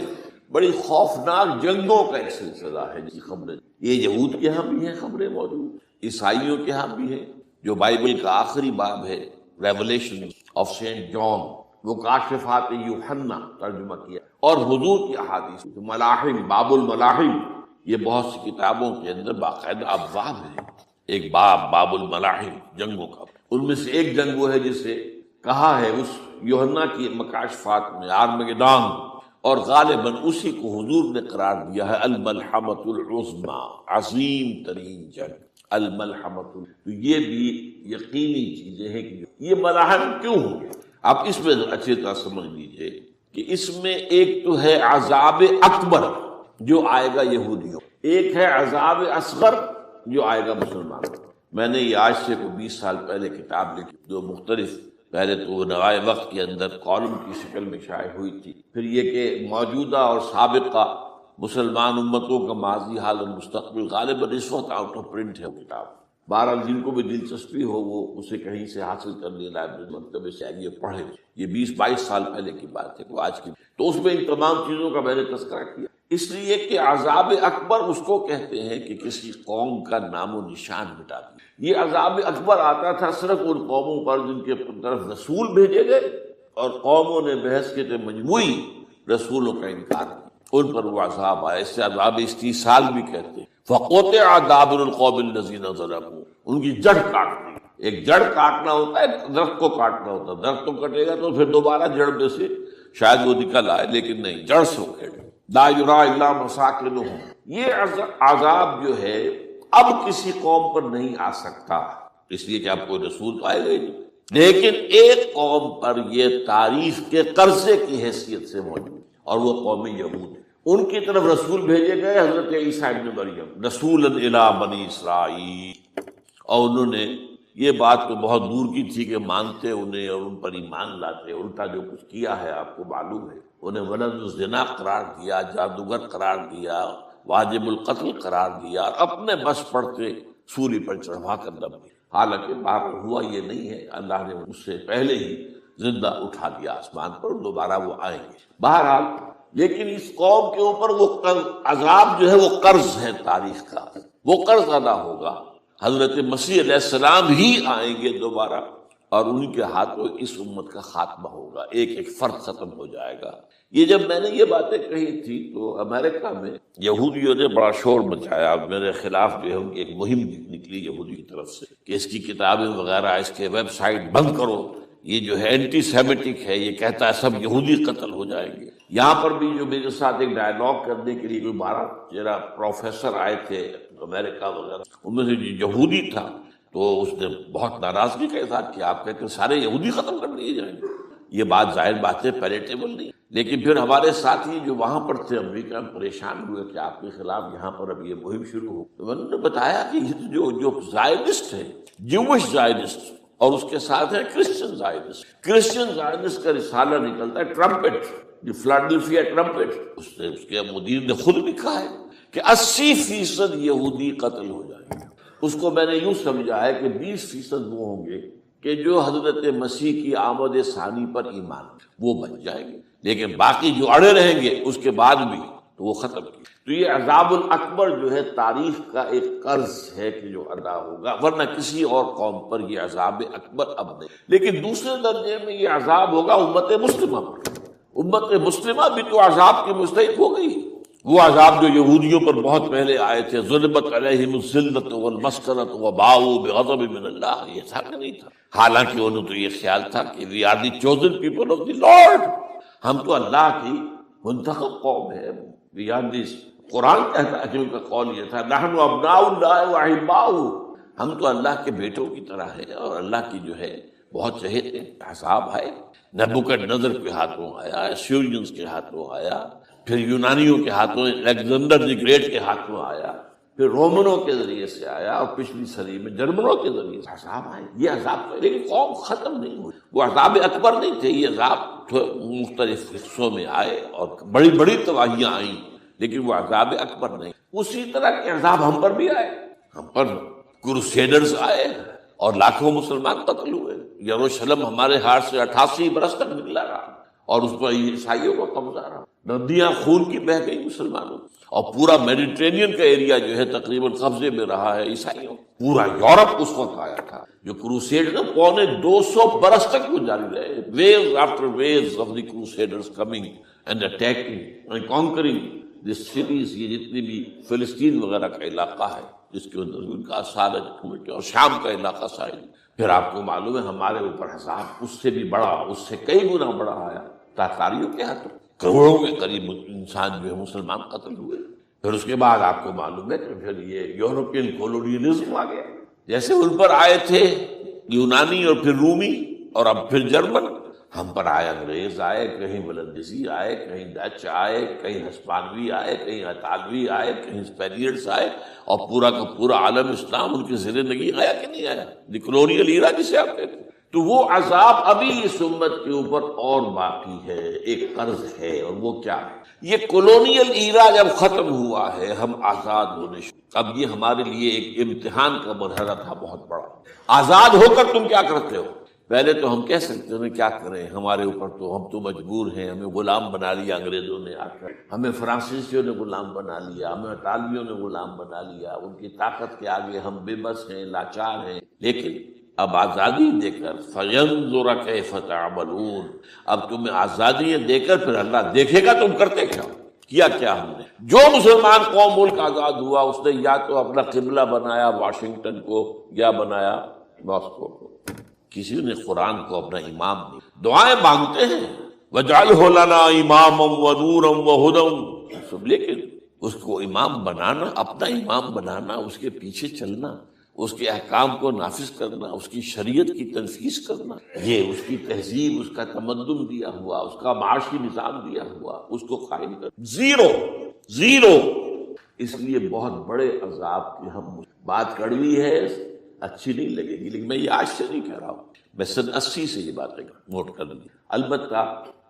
بڑی خوفناک جنگوں کا ایک سلسلہ ہے جس کی خبریں، یہ یہود کے ہاں بھی ہیں خبریں موجود، عیسائیوں کے ہاں بھی ہیں. جو بائبل کا آخری باب ہے ریولیشن آف سینٹ جان، وہ کاشفات یوحنا ترجمہ کیا، اور حضور کی احادیث، ملاحم، باب الملاحم، یہ بہت سی کتابوں کے اندر باقاعدہ ابواب ہیں. ایک باب الملاحم، جنگوں کا. ان میں سے ایک جنگ وہ ہے جسے کہا ہے اس یوحنا کی مکاشفات میں آرمگدان، اور غالباً اسی کو حضور نے قرار دیا ہے الملحمۃ العظمی، عظیم ترین جنگ، الملحمۃ. تو یہ بھی یقینی چیزیں ہیں کہ یہ ملاحم کیوں ہوں. آپ اس میں اچھی طرح سمجھ لیجئے کہ اس میں ایک تو ہے عذاب اکبر جو آئے گا یہودیوں، ایک ہے عذاب اصغر جو آئے گا مسلمانوں. میں نے یہ آج سے 20 سال پہلے کتاب لکھی جو مختلف، پہلے تو وہ نوائے وقت کے اندر کالم کی شکل میں شائع ہوئی تھی، پھر یہ کہ موجودہ اور سابقہ مسلمان امتوں کا ماضی، حال اور مستقبل، غالباً اس وقت آؤٹ آف پرنٹ ہے وہ کتاب. بہرحال جن کو بھی دلچسپی ہو وہ اسے کہیں سے حاصل کر لے، لائبریری مکتبے سے آئیے پڑھے. یہ 20-22 سال پہلے کی بات ہے، وہ آج کی. تو اس میں ان تمام چیزوں کا میں نے تذکرہ کیا، اس لیے کہ عذاب اکبر اس کو کہتے ہیں کہ کسی قوم کا نام و نشان مٹا دیا. یہ عذاب اکبر آتا تھا صرف ان قوموں پر جن کے طرف رسول بھیجے گئے اور قوموں نے بحث کے مجموعی رسولوں کا انکار کیا، ان پر وہ عذاب آیا. اس سے عذاب استیصال بھی کہتے ہیں. فقطع دابر القوم الذین ظلموا، ان کی جڑ کاٹ دی. ایک جڑ کاٹنا ہوتا ہے، درخت کو کاٹنا ہوتا ہے، درخت کو کٹے گا تو پھر دوبارہ جڑ میں سے شاید وہ نکل آئے، لیکن نہیں، جڑ سے اکھیڑ. لا یری الا مساکنہم، یہ عذاب جو ہے اب کسی قوم پر نہیں آ سکتا، اس لیے کہ اب کوئی رسول تو آئے گا نہیں. لیکن ایک قوم پر یہ تاریخ کے قرضے کی حیثیت سے موجود، اور وہ قوم یہود ہے. ان کی طرف رسول بھیجے گئے حضرت عیسیٰ ابن مریم، رسولا الی بنی اسرائیل، اور انہوں نے یہ بات تو بہت دور کی تھی کہ مانتے انہیں اور ان پر ایمان لاتے. الٹا جو کچھ کیا ہے آپ کو معلوم ہے، انہیں ولد الزنا قرار دیا، جادوگر قرار دیا، واجب القتل قرار دیا، اور اپنے بس پڑتے سولی پر چڑھوا کر دم دیا. حالانکہ بات ہوا یہ نہیں ہے، اللہ نے اس سے پہلے ہی زندہ اٹھا دیا آسمان پر، دوبارہ وہ آئیں گے. بہرحال لیکن اس قوم کے اوپر وہ عذاب جو ہے وہ قرض ہے تاریخ کا، وہ قرض ادا ہوگا. حضرت مسیح علیہ السلام ہی آئیں گے دوبارہ، اور ان کے ہاتھوں اس امت کا خاتمہ ہوگا، ایک ایک فرد ختم ہو جائے گا۔ یہ جب میں نے یہ باتیں کہی تھی تو امریکہ میں یہودیوں نے بڑا شور مچایا، میرے خلاف جو ہے ان کی ایک مہم نکلی یہودی کی طرف سے کہ اس کی کتابیں وغیرہ، اس کے ویب سائٹ بند کرو، یہ جو ہے اینٹی سیمیٹک ہے، یہ کہتا ہے سب یہودی قتل ہو جائیں گے۔ یہاں پر بھی جو میرے ساتھ ایک ڈائلاگ کرنے کے لیے کوئی 12-13 پروفیسر آئے تھے امریکہ وغیرہ، ان میں سے جو یہودی تھا تو اس نے بہت ناراضگی کا اظہار کیا، آپ کہتے ہیں سارے یہودی ختم کر دیے جائیں گے۔ یہ بات ظاہر بات ہے پیلیٹیبل نہیں، لیکن پھر ہمارے ساتھی جو وہاں پر تھے امریکہ میں پریشان ہوئے کہ آپ کے خلاف یہاں پر اب یہ مہم شروع ہو۔ تو انہوں نے بتایا کہ یہ جو زائنسٹ ہے، جوش زائنسٹ، اور اس کے ساتھ ہے کرسچن زائنسٹ۔ کرسچن زائنسٹ کا رسالہ نکلتا ہے ٹرمپٹ، جو فلاڈلفیا ٹرمپٹ، اس کے مدیر نے خود لکھا ہے کہ 80% یہودی قتل ہو جائیں گے۔ اس کو میں نے یوں سمجھا ہے کہ 20% وہ ہوں گے کہ جو حضرت مسیح کی آمد ثانی پر ایمان وہ بچ جائیں گے، لیکن باقی جو اڑے رہیں گے اس کے بعد بھی تو وہ ختم کیے۔ تو یہ عذاب الاکبر جو ہے تاریخ کا ایک قرض ہے کہ جو ادا ہوگا، ورنہ کسی اور قوم پر یہ عذاب اکبر اب نہیں۔ لیکن دوسرے درجے میں یہ عذاب ہوگا امت مسلمہ پر۔ امت مسلمہ بھی تو عذاب کی مستحق ہو گئی۔ وہ عذاب جو یہودیوں پر بہت پہلے آئے تھے، ضربت علیہم الذلۃ والمسکنۃ وباؤوا بغضب من اللہ، یہ تھا کہ نہیں تھا؟ حالانکہ انہوں تو یہ خیال تھا کہ we are the chosen people of the lord, ہم تو اللہ کی منتخب قوم ہے۔ وی آر دی، قرآن کہتا ہے کہ ان کا قول یہ تھا نحن ابناء اللہ واحباؤہ، ہم تو اللہ کے بیٹوں کی طرح ہیں اور اللہ کی جو ہے بہت چہیتے ہیں۔ عذاب آئے، نبوکدنضر کے ہاتھوں آیا، ایشورینز کے ہاتھوں آیا، پھر یونانیوں کے ہاتھوں، الیگزینڈر دی گریٹ کے ہاتھوں آیا، پھر رومنوں کے ذریعے سے آیا، اور پچھلی صدی میں جرمنوں کے ذریعے سے عذاب آئے۔ یہ عذاب، لیکن قوم ختم نہیں ہوئی، وہ عذاب اکبر نہیں تھے، یہ عذاب مختلف حصوں میں آئے اور بڑی بڑی تباہیاں آئیں، لیکن وہ عذاب اکبر نہیں۔ اسی طرح کے عذاب ہم پر بھی آئے، ہم پر کروسیڈرز آئے اور لاکھوں مسلمان قتل ہوئے۔ یروشلم ہمارے ہاتھ سے 88 برس تک نکلا رہا اور اس پر عیسائیوں کا قبضہ رہا، ندیاں خون کی بہہ گئی مسلمانوں، اور پورا میڈیٹرینین کا ایریا جو ہے تقریباً قبضے میں رہا ہے عیسائیوں۔ پورا یورپ اس وقت آیا تھا، جو کروسیڈ نے 250 برس تک وہ جاری رہے، waves after waves of the crusaders coming and attacking and conquering the cities. یہ جتنی بھی فلسطین وغیرہ کا علاقہ ہے جس کے اندر ان کا آثار ہے، اور شام کا علاقہ سائل۔ پھر آپ کو معلوم ہے ہمارے اوپر عذاب اس سے بھی بڑا، اس سے کئی گنا بڑا آیا تاتاریوں کے ہاتھوں، کروڑوں کے قریب انسان جو ہے مسلمان قتل ہوئے۔ پھر اس کے بعد آپ کو معلوم ہے کہ پھر یہ یورپین کولونیلزم آ گیا، جیسے ان پر آئے تھے یونانی اور پھر رومی اور اب پھر جرمن، ہم پر آئے انگریز آئے، کہیں ولندیزی آئے، کہیں ڈچ آئے، کہیں ہسپانوی آئے، کہیں اطالوی آئے، کہیں اسپینیئرز آئے، اور پورا کا پورا عالم اسلام ان کی زیر نگین آیا کہ نہیں آیا؟ دی کلونیل ایرا جسے آپ کہتے ہیں۔ تو وہ عذاب ابھی اس امت کے اوپر اور باقی ہے، ایک قرض ہے، اور وہ کیا ہے؟ یہ کلونیل ایرا جب ختم ہوا ہے، ہم آزاد ہونے اب یہ ہمارے لیے ایک امتحان کا مرحلہ تھا بہت بڑا۔ آزاد ہو کر تم کیا کرتے ہو؟ پہلے تو ہم کہہ سکتے ہیں کیا کریں، ہمارے اوپر تو ہم تو مجبور ہیں، ہمیں غلام بنا لیا انگریزوں نے آ کر، ہمیں فرانسیسیوں نے غلام بنا لیا، ہمیں اطالویوں نے غلام بنا لیا، ان کی طاقت کے آگے ہم بے بس ہیں، لاچار ہیں۔ لیکن اب آزادی دے کر فَيَنظُرَ كَيْفَ تَعْمَلُونَ، اب تمہیں آزادی دے کر پھر اللہ دیکھے گا تم کرتے کیا ہم نے۔ جو مسلمان قوم ملک آزاد ہوا اس نے یا تو اپنا قبلہ بنایا واشنگٹن کو یا بنایا ماسکو کو، کسی نے قرآن کو اپنا امام نہیں۔ دعائیں مانگتے ہیں وَاجْعَلْهُ لَنَا إِمَامًا وَنُورًا وَهُدًى، لیکن اس کو امام بنانا، اپنا امام بنانا، اس کے پیچھے چلنا، اس کے احکام کو نافذ کرنا، اس کی شریعت کی تنفیذ کرنا، یہ اس کی تہذیب، اس کا تمدن دیا ہوا، اس کا معاشی نظام دیا ہوا، اس کو قائم کر زیرو۔ اس لیے بہت بڑے عذاب کی ہم، بات کڑوی ہے، اچھی نہیں لگے گی، لیکن میں یہ آج سے نہیں کہہ رہا ہوں، میں سن 80 سے یہ باتیں نوٹ کر لی۔ البتہ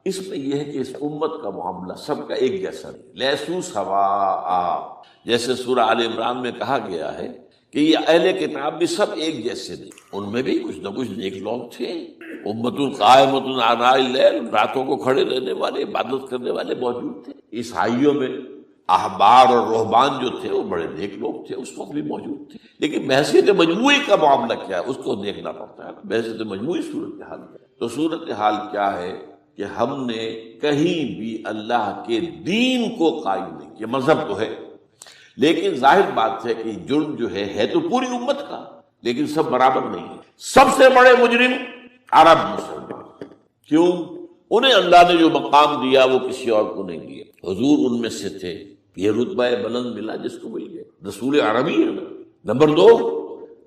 اس میں یہ ہے کہ اس امت کا معاملہ سب کا ایک جیسا نہیں، لیسو سواء، جیسے سورہ آل عمران میں کہا گیا ہے کہ یہ اہل کتاب بھی سب ایک جیسے نہیں، ان میں بھی کچھ نہ کچھ نیک لوگ تھے، امت قائمۃ آناء اللیل، راتوں کو کھڑے رہنے والے، عبادت کرنے والے موجود تھے۔ عیسائیوں میں احبار اور رہبان جو تھے وہ بڑے نیک لوگ تھے، اس وقت بھی موجود تھے، لیکن بحثیت مجموعی کا معاملہ کیا ہے اس کو دیکھنا پڑتا ہے، بحثیت مجموعی صورتحال کیا ہے۔ تو صورتحال کیا ہے کہ ہم نے کہیں بھی اللہ کے دین کو قائم نہیں کیا، مذہب تو ہے لیکن ظاہر بات ہے کہ جرم جو ہے تو پوری امت کا، لیکن سب برابر نہیں ہے۔ سب سے بڑے مجرم عرب مسلمان، کیوں؟ انہیں اللہ نے جو مقام دیا وہ کسی اور کو نہیں دیا، حضور ان میں سے تھے، یہ رتبہ بلند ملا جس کو مل گیا، رسول عربی ہے نا۔ نمبر دو،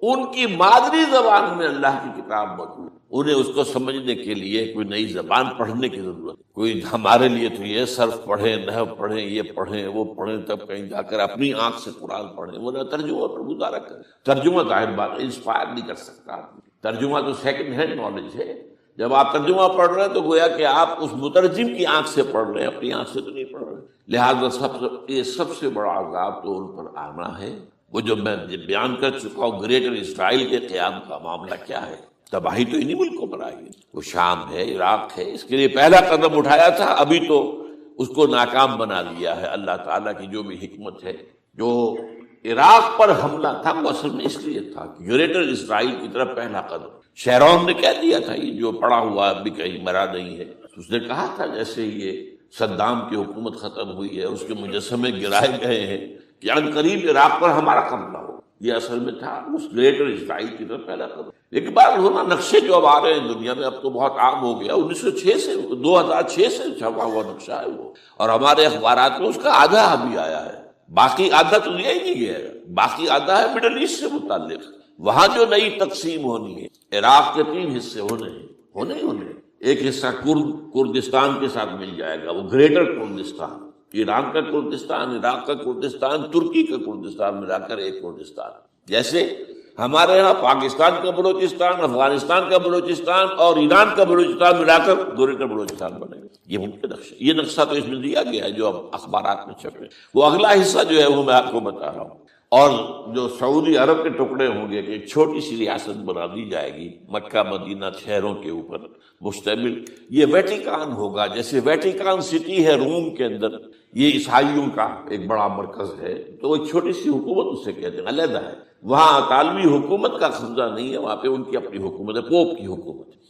ان کی مادری زبان میں اللہ کی کتاب موجود، انہیں اس کو سمجھنے کے لیے کوئی نئی زبان پڑھنے کی ضرورت، کوئی ہمارے لیے تو یہ صرف پڑھیں، نحو پڑھیں، یہ پڑھیں، وہ پڑھیں، تب کہیں جا کر اپنی آنکھ سے قرآن پڑھیں، وہ نہ ترجمہ پر گزارا کریں۔ ترجمہ ظاہر بات انسپائر نہیں کر سکتا، ترجمہ تو سیکنڈ ہینڈ نالج ہے۔ جب آپ ترجمہ پڑھ رہے ہیں تو گویا کہ آپ اس مترجم کی آنکھ سے پڑھ رہے ہیں، اپنی آنکھ سے تو نہیں پڑھ رہے۔ لہٰذا یہ سب سے بڑا عذاب تو ان پر آنا ہے، وہ جو میں بیان کر چکا ہوں، گریٹر اسرائیل کے قیام کا معاملہ کیا ہے۔ تباہی تو انہی ملکوں پر آئی ہے، وہ شام ہے، عراق ہے، اس کے لیے پہلا قدم اٹھایا تھا، ابھی تو اس کو ناکام بنا دیا ہے۔ اللہ تعالیٰ کی جو بھی حکمت ہے، جو عراق پر حملہ تھا وہ اصل میں اس لیے تھا کہ گریٹر اسرائیل کی طرف پہلا قدم، شیرون نے کہہ دیا تھا یہ جو پڑا ہوا ابھی کہیں مرا نہیں ہے، اس نے کہا تھا جیسے یہ صدام کی حکومت ختم ہوئی ہے، اس کے مجسمے گرائے گئے ہیں کہ ان قریب عراق پر ہمارا قبضہ ہو، یہ اصل میں تھا اس گریٹر اسرائیل کی طرف پہلا قدم۔ ایک بار ہونا نقشے جو اب آ رہے ہیں دنیا میں، اب تو بہت عام ہو گیا، 1906 سے 2006 سے چھپا ہوا نقشہ ہے وہ، اور ہمارے اخبارات میں اس کا آدھا ابھی آیا ہے، باقی آدھا تو لیا ہی نہیں گیا ہے، باقی آدھا ہے مڈل ایسٹ سے متعلق۔ وہاں جو نئی تقسیم ہونی ہے، عراق کے 3 حصے ہونے ایک حصہ کردستان کے ساتھ مل جائے گا، وہ گریٹر کردستان، ایران کا کردستان، عراق کا کردستان، ترکی کا کردستان ملا کر ایک کردستان۔ جیسے ہمارے یہاں پاکستان کا بلوچستان، افغانستان کا بلوچستان اور ایران کا بلوچستان ملا کر گریٹر بلوچستان بنے گا، یہ ممکن نقشہ، یہ نقشہ تو اس میں دیا گیا ہے جو اب اخبارات میں چھپے۔ وہ اگلا حصہ جو ہے وہ میں آپ کو بتا رہا ہوں، اور جو سعودی عرب کے ٹکڑے ہوں گے کہ ایک چھوٹی سی ریاست بنا دی جائے گی مکہ مدینہ شہروں کے اوپر مشتمل، یہ ویٹیکان ہوگا، جیسے ویٹیکان سٹی ہے روم کے اندر، یہ عیسائیوں کا ایک بڑا مرکز ہے، تو وہ ایک چھوٹی سی حکومت اسے کہتے ہیں، علیحدہ ہے، وہاں عالمی حکومت کا قبضہ نہیں ہے، وہاں پہ ان کی اپنی حکومت ہے، پوپ کی حکومت ہے۔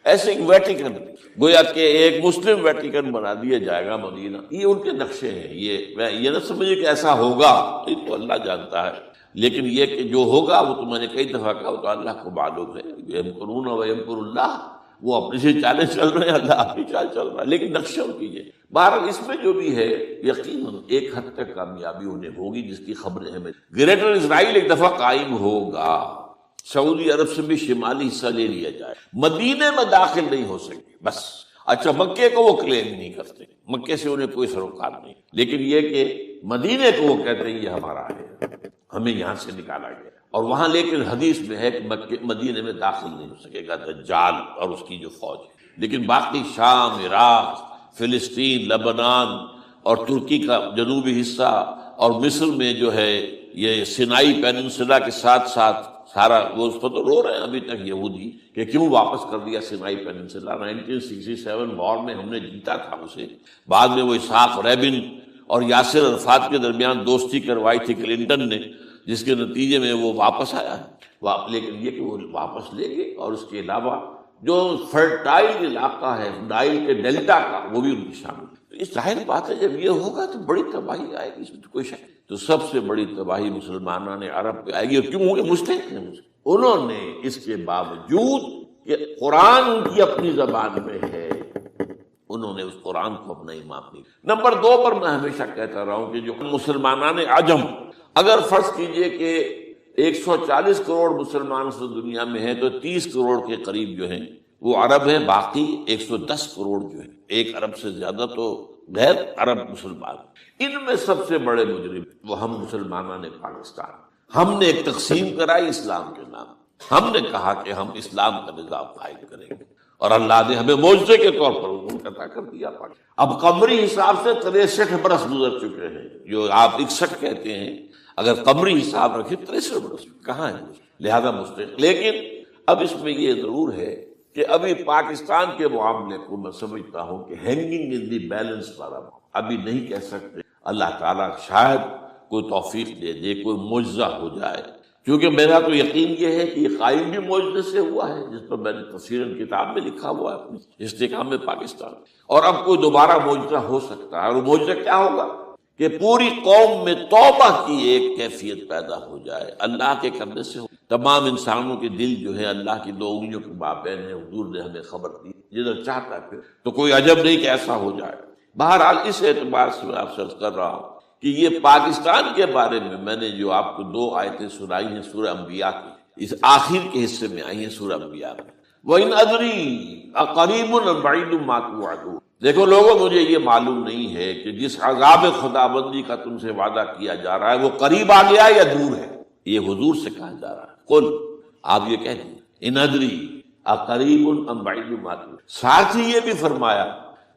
ایسے ایک ویٹیکن، گویا کہ ایک مسلم ویٹیکن بنا دیا جائے گا مدینہ، یہ ان کے نقشے ہیں۔ یہ نہ سمجھے کہ ایسا ہوگا، یہ تو اللہ جانتا ہے، لیکن یہ کہ جو ہوگا وہ تو میں نے کئی دفعہ کہا، وہ تو اللہ کو معلوم ہے، یمکرون و یمکر اللہ، وہ اپنی سے چالیں چل رہے ہیں، اللہ اپنی چال چل رہا ہے، لیکن نقشہ کیجیے۔ بہرحال اس میں جو بھی ہے یقیناً ایک حد تک کامیابی انہیں ہوگی جس کی خبریں ہمیں۔ گریٹر اسرائیل ایک دفعہ قائم ہوگا، سعودی عرب سے بھی شمالی حصہ لے لیا جائے، مدینے میں داخل نہیں ہو سکے بس۔ اچھا، مکے کو وہ کلیم نہیں کرتے، مکے سے انہیں کوئی سروکار نہیں، لیکن یہ کہ مدینے کو وہ کہتے ہیں یہ ہمارا ہے، ہمیں یہاں سے نکالا گیا، اور وہاں لیکن حدیث میں ہے کہ مدینے میں داخل نہیں ہو سکے گا دجال اور اس کی جو فوج ہے، لیکن باقی شام، عراق، فلسطین، لبنان اور ترکی کا جنوبی حصہ اور مصر میں جو ہے یہ سینائی پیننسلا کے ساتھ ساتھ سارا، وہ اس پر تو رو رہے ہیں ابھی تک یہودی کہ کیوں واپس کر دیا سینائی پیننسلا، 1967 وار میں ہم نے جیتا تھا اسے، بعد میں وہ اسحاق ریبن اور یاسر عرفات کے درمیان دوستی کروائی تھی کلنٹن نے، جس کے نتیجے میں وہ واپس آیا ہے، لیکن یہ کہ وہ واپس لے گئے، اور اس کے علاوہ جو فرٹائل علاقہ ہے نائل کے ڈیلٹا کا وہ بھی ان کی شامل ہے۔ اس ظاہر بات ہے جب یہ ہوگا تو بڑی تباہی آئے گی، اس میں تو کوئی شک۔ تو سب سے بڑی تباہی مسلمانان عرب پہ آئے گی، اور کیوں ہوگی؟ مستحق ہیں، انہوں نے اس کے باوجود کہ قرآن ان کی اپنی زبان میں ہے، انہوں نے اس قرآن کو اپنا امام نہیں۔ نمبر 2 پر میں ہمیشہ کہتا رہا ہوں کہ جو مسلمانان عجم، اگر فرض کیجئے کہ 140 کروڑ مسلمان سے دنیا میں ہیں تو 30 کروڑ کے قریب جو ہیں وہ عرب ہیں، باقی 110 کروڑ جو ہیں، 1 ارب سے زیادہ تو غیر عرب مسلمان۔ ان میں سب سے بڑے مجرم وہ ہم مسلمانوں نے پاکستان، ہم نے ایک تقسیم کرائی اسلام کے نام، ہم نے کہا کہ ہم اسلام کا نظام قائم کریں گے، اور اللہ نے ہمیں معجزے کے طور پر منقطع کر دیا۔ اب قمری حساب سے 63 برس گزر چکے ہیں، جو آپ 61 کہتے ہیں، اگر قمری حساب رکھیں 63 برس کہاں ہے، لہذا مستحق۔ لیکن اب اس میں یہ ضرور ہے کہ ابھی پاکستان کے معاملے کو میں سمجھتا ہوں کہ ہینگنگ ان دی بیلنس والا، ابھی نہیں کہہ سکتے اللہ تعالیٰ شاید کوئی توفیق دے دے، کوئی معجزہ ہو جائے، کیونکہ میرا تو یقین یہ ہے کہ یہ قائم بھی معجزے سے ہوا ہے، جس پر میں نے تفسیراً کتاب میں لکھا ہوا ہے اپنی استحکام پاکستان، اور اب کوئی دوبارہ معجزہ ہو سکتا ہے۔ اور معجزہ کیا ہوگا کہ پوری قوم میں توبہ کی ایک کیفیت پیدا ہو جائے، اللہ کے کرنے سے تمام انسانوں کے دل جو ہے اللہ کی دو انگلیوں کے مابین ہے، حضور نے ہمیں خبر دی، جدھر چاہتا ہے پھر تو کوئی عجب نہیں کہ ایسا ہو جائے۔ بہرحال اس اعتبار سے میں آپ سے عرض کر رہا ہوں کہ یہ پاکستان کے بارے میں نے جو آپ کو 2 آیتیں سنائی ہیں سورہ انبیاء کی، اس آخر کے حصے میں آئی ہیں سورہ انبیاء میں، وَإِنْ أَدْرِي أَقَرِيبٌ أَمْ بَعِيدٌ مَا تُوعَدُونَ۔ دیکھو لوگوں، مجھے یہ معلوم نہیں ہے کہ جس عذاب خداوندی کا تم سے وعدہ کیا جا رہا ہے وہ قریب آ گیا یا دور ہے۔ یہ حضور سے کہا جا رہا ہے، قل، آپ یہ کہہ دیں، ان ادری اقریب ام بعید ما تُوعدون۔ ساتھ ہی یہ بھی فرمایا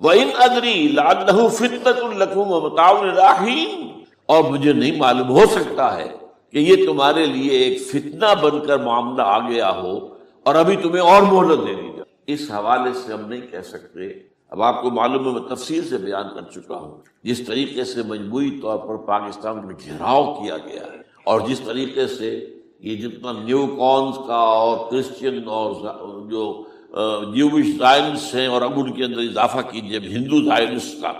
وَإِنْ أَدْرِي لَعَلَّهُ فِتْنَةٌ لَكُمْ وَمَتَاعٌ إِلَىٰ حِينٍ، اور مجھے نہیں معلوم، ہو سکتا ہے کہ یہ تمہارے لیے ایک فتنہ بن کر معاملہ آ گیا ہو اور ابھی تمہیں اور مہلت دے دی جائے۔ اس حوالے سے ہم نہیں کہہ سکتے، اب آپ کو معلوم ہے میں تفصیل سے بیان کر چکا ہوں جس طریقے سے مجموعی طور پر پاکستان میں گھیراؤ کیا گیا ہے، اور جس طریقے سے یہ جتنا نیو کونز کا اور کرسچین اور جو جیوش زائنس ہیں، اور اب ان کے اندر اضافہ کیجیے ہندو زائنس کا،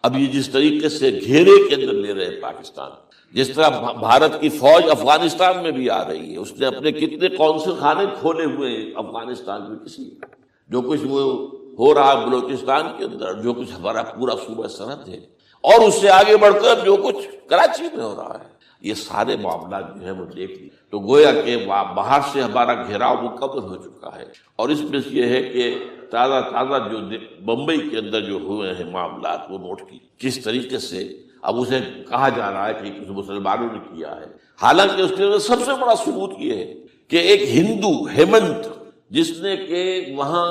اب یہ جس طریقے سے گھیرے کے اندر لے رہے پاکستان، جس طرح بھارت کی فوج افغانستان میں بھی آ رہی ہے، اس نے اپنے کتنے قونصل خانے کھولے ہوئے ہیں افغانستان میں، کسی جو کچھ وہ ہو رہا ہے بلوچستان کے اندر، جو کچھ ہمارا پورا صوبہ سرحد ہے، اور اس سے آگے بڑھ کر جو کچھ کراچی میں ہو رہا ہے، یہ سارے معاملات جو ہیں وہ دیکھ لی تو گویا کہ باہر سے ہمارا گھیراؤ مکمل ہو چکا ہے۔ اور اس میں یہ ہے کہ تازہ جو بمبئی کے اندر جو ہوئے ہیں معاملات وہ نوٹ کی، کس طریقے سے اب اسے کہا جا رہا ہے کہ کچھ مسلمانوں نے کیا ہے، حالانکہ اس کے اندر سب سے بڑا ثبوت یہ ہے کہ ایک ہندو ہیمنت، جس نے کہ وہاں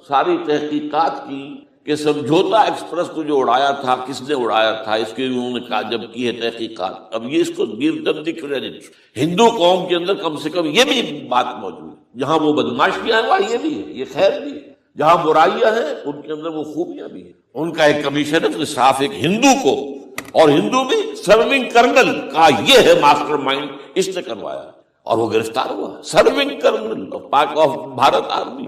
ساری تحقیقات کی کہ سمجھوتا ایکسپریس کو جو اڑایا تھا کس نے اڑایا تھا، اس کی انہوں نے کہا جب کی ہے تحقیقات، اب یہ اس کو گیو دم دی کریڈٹ، ہندو قوم کے اندر کم سے کم یہ بھی بات موجود ہے، جہاں وہ بدماشیاں ہیں وہاں یہ بھی ہے، یہ خیر بھی ہے، جہاں برائیاں ہیں ان کے اندر وہ خوبیاں بھی ہیں۔ ان کا ایک کمیشن ہے صاف ایک ہندو کو، اور ہندو بھی سرونگ کرنل کا یہ ہے ماسٹر مائنڈ، اس نے کروایا اور وہ گرفتار ہوا، serving kernel of Bharat army.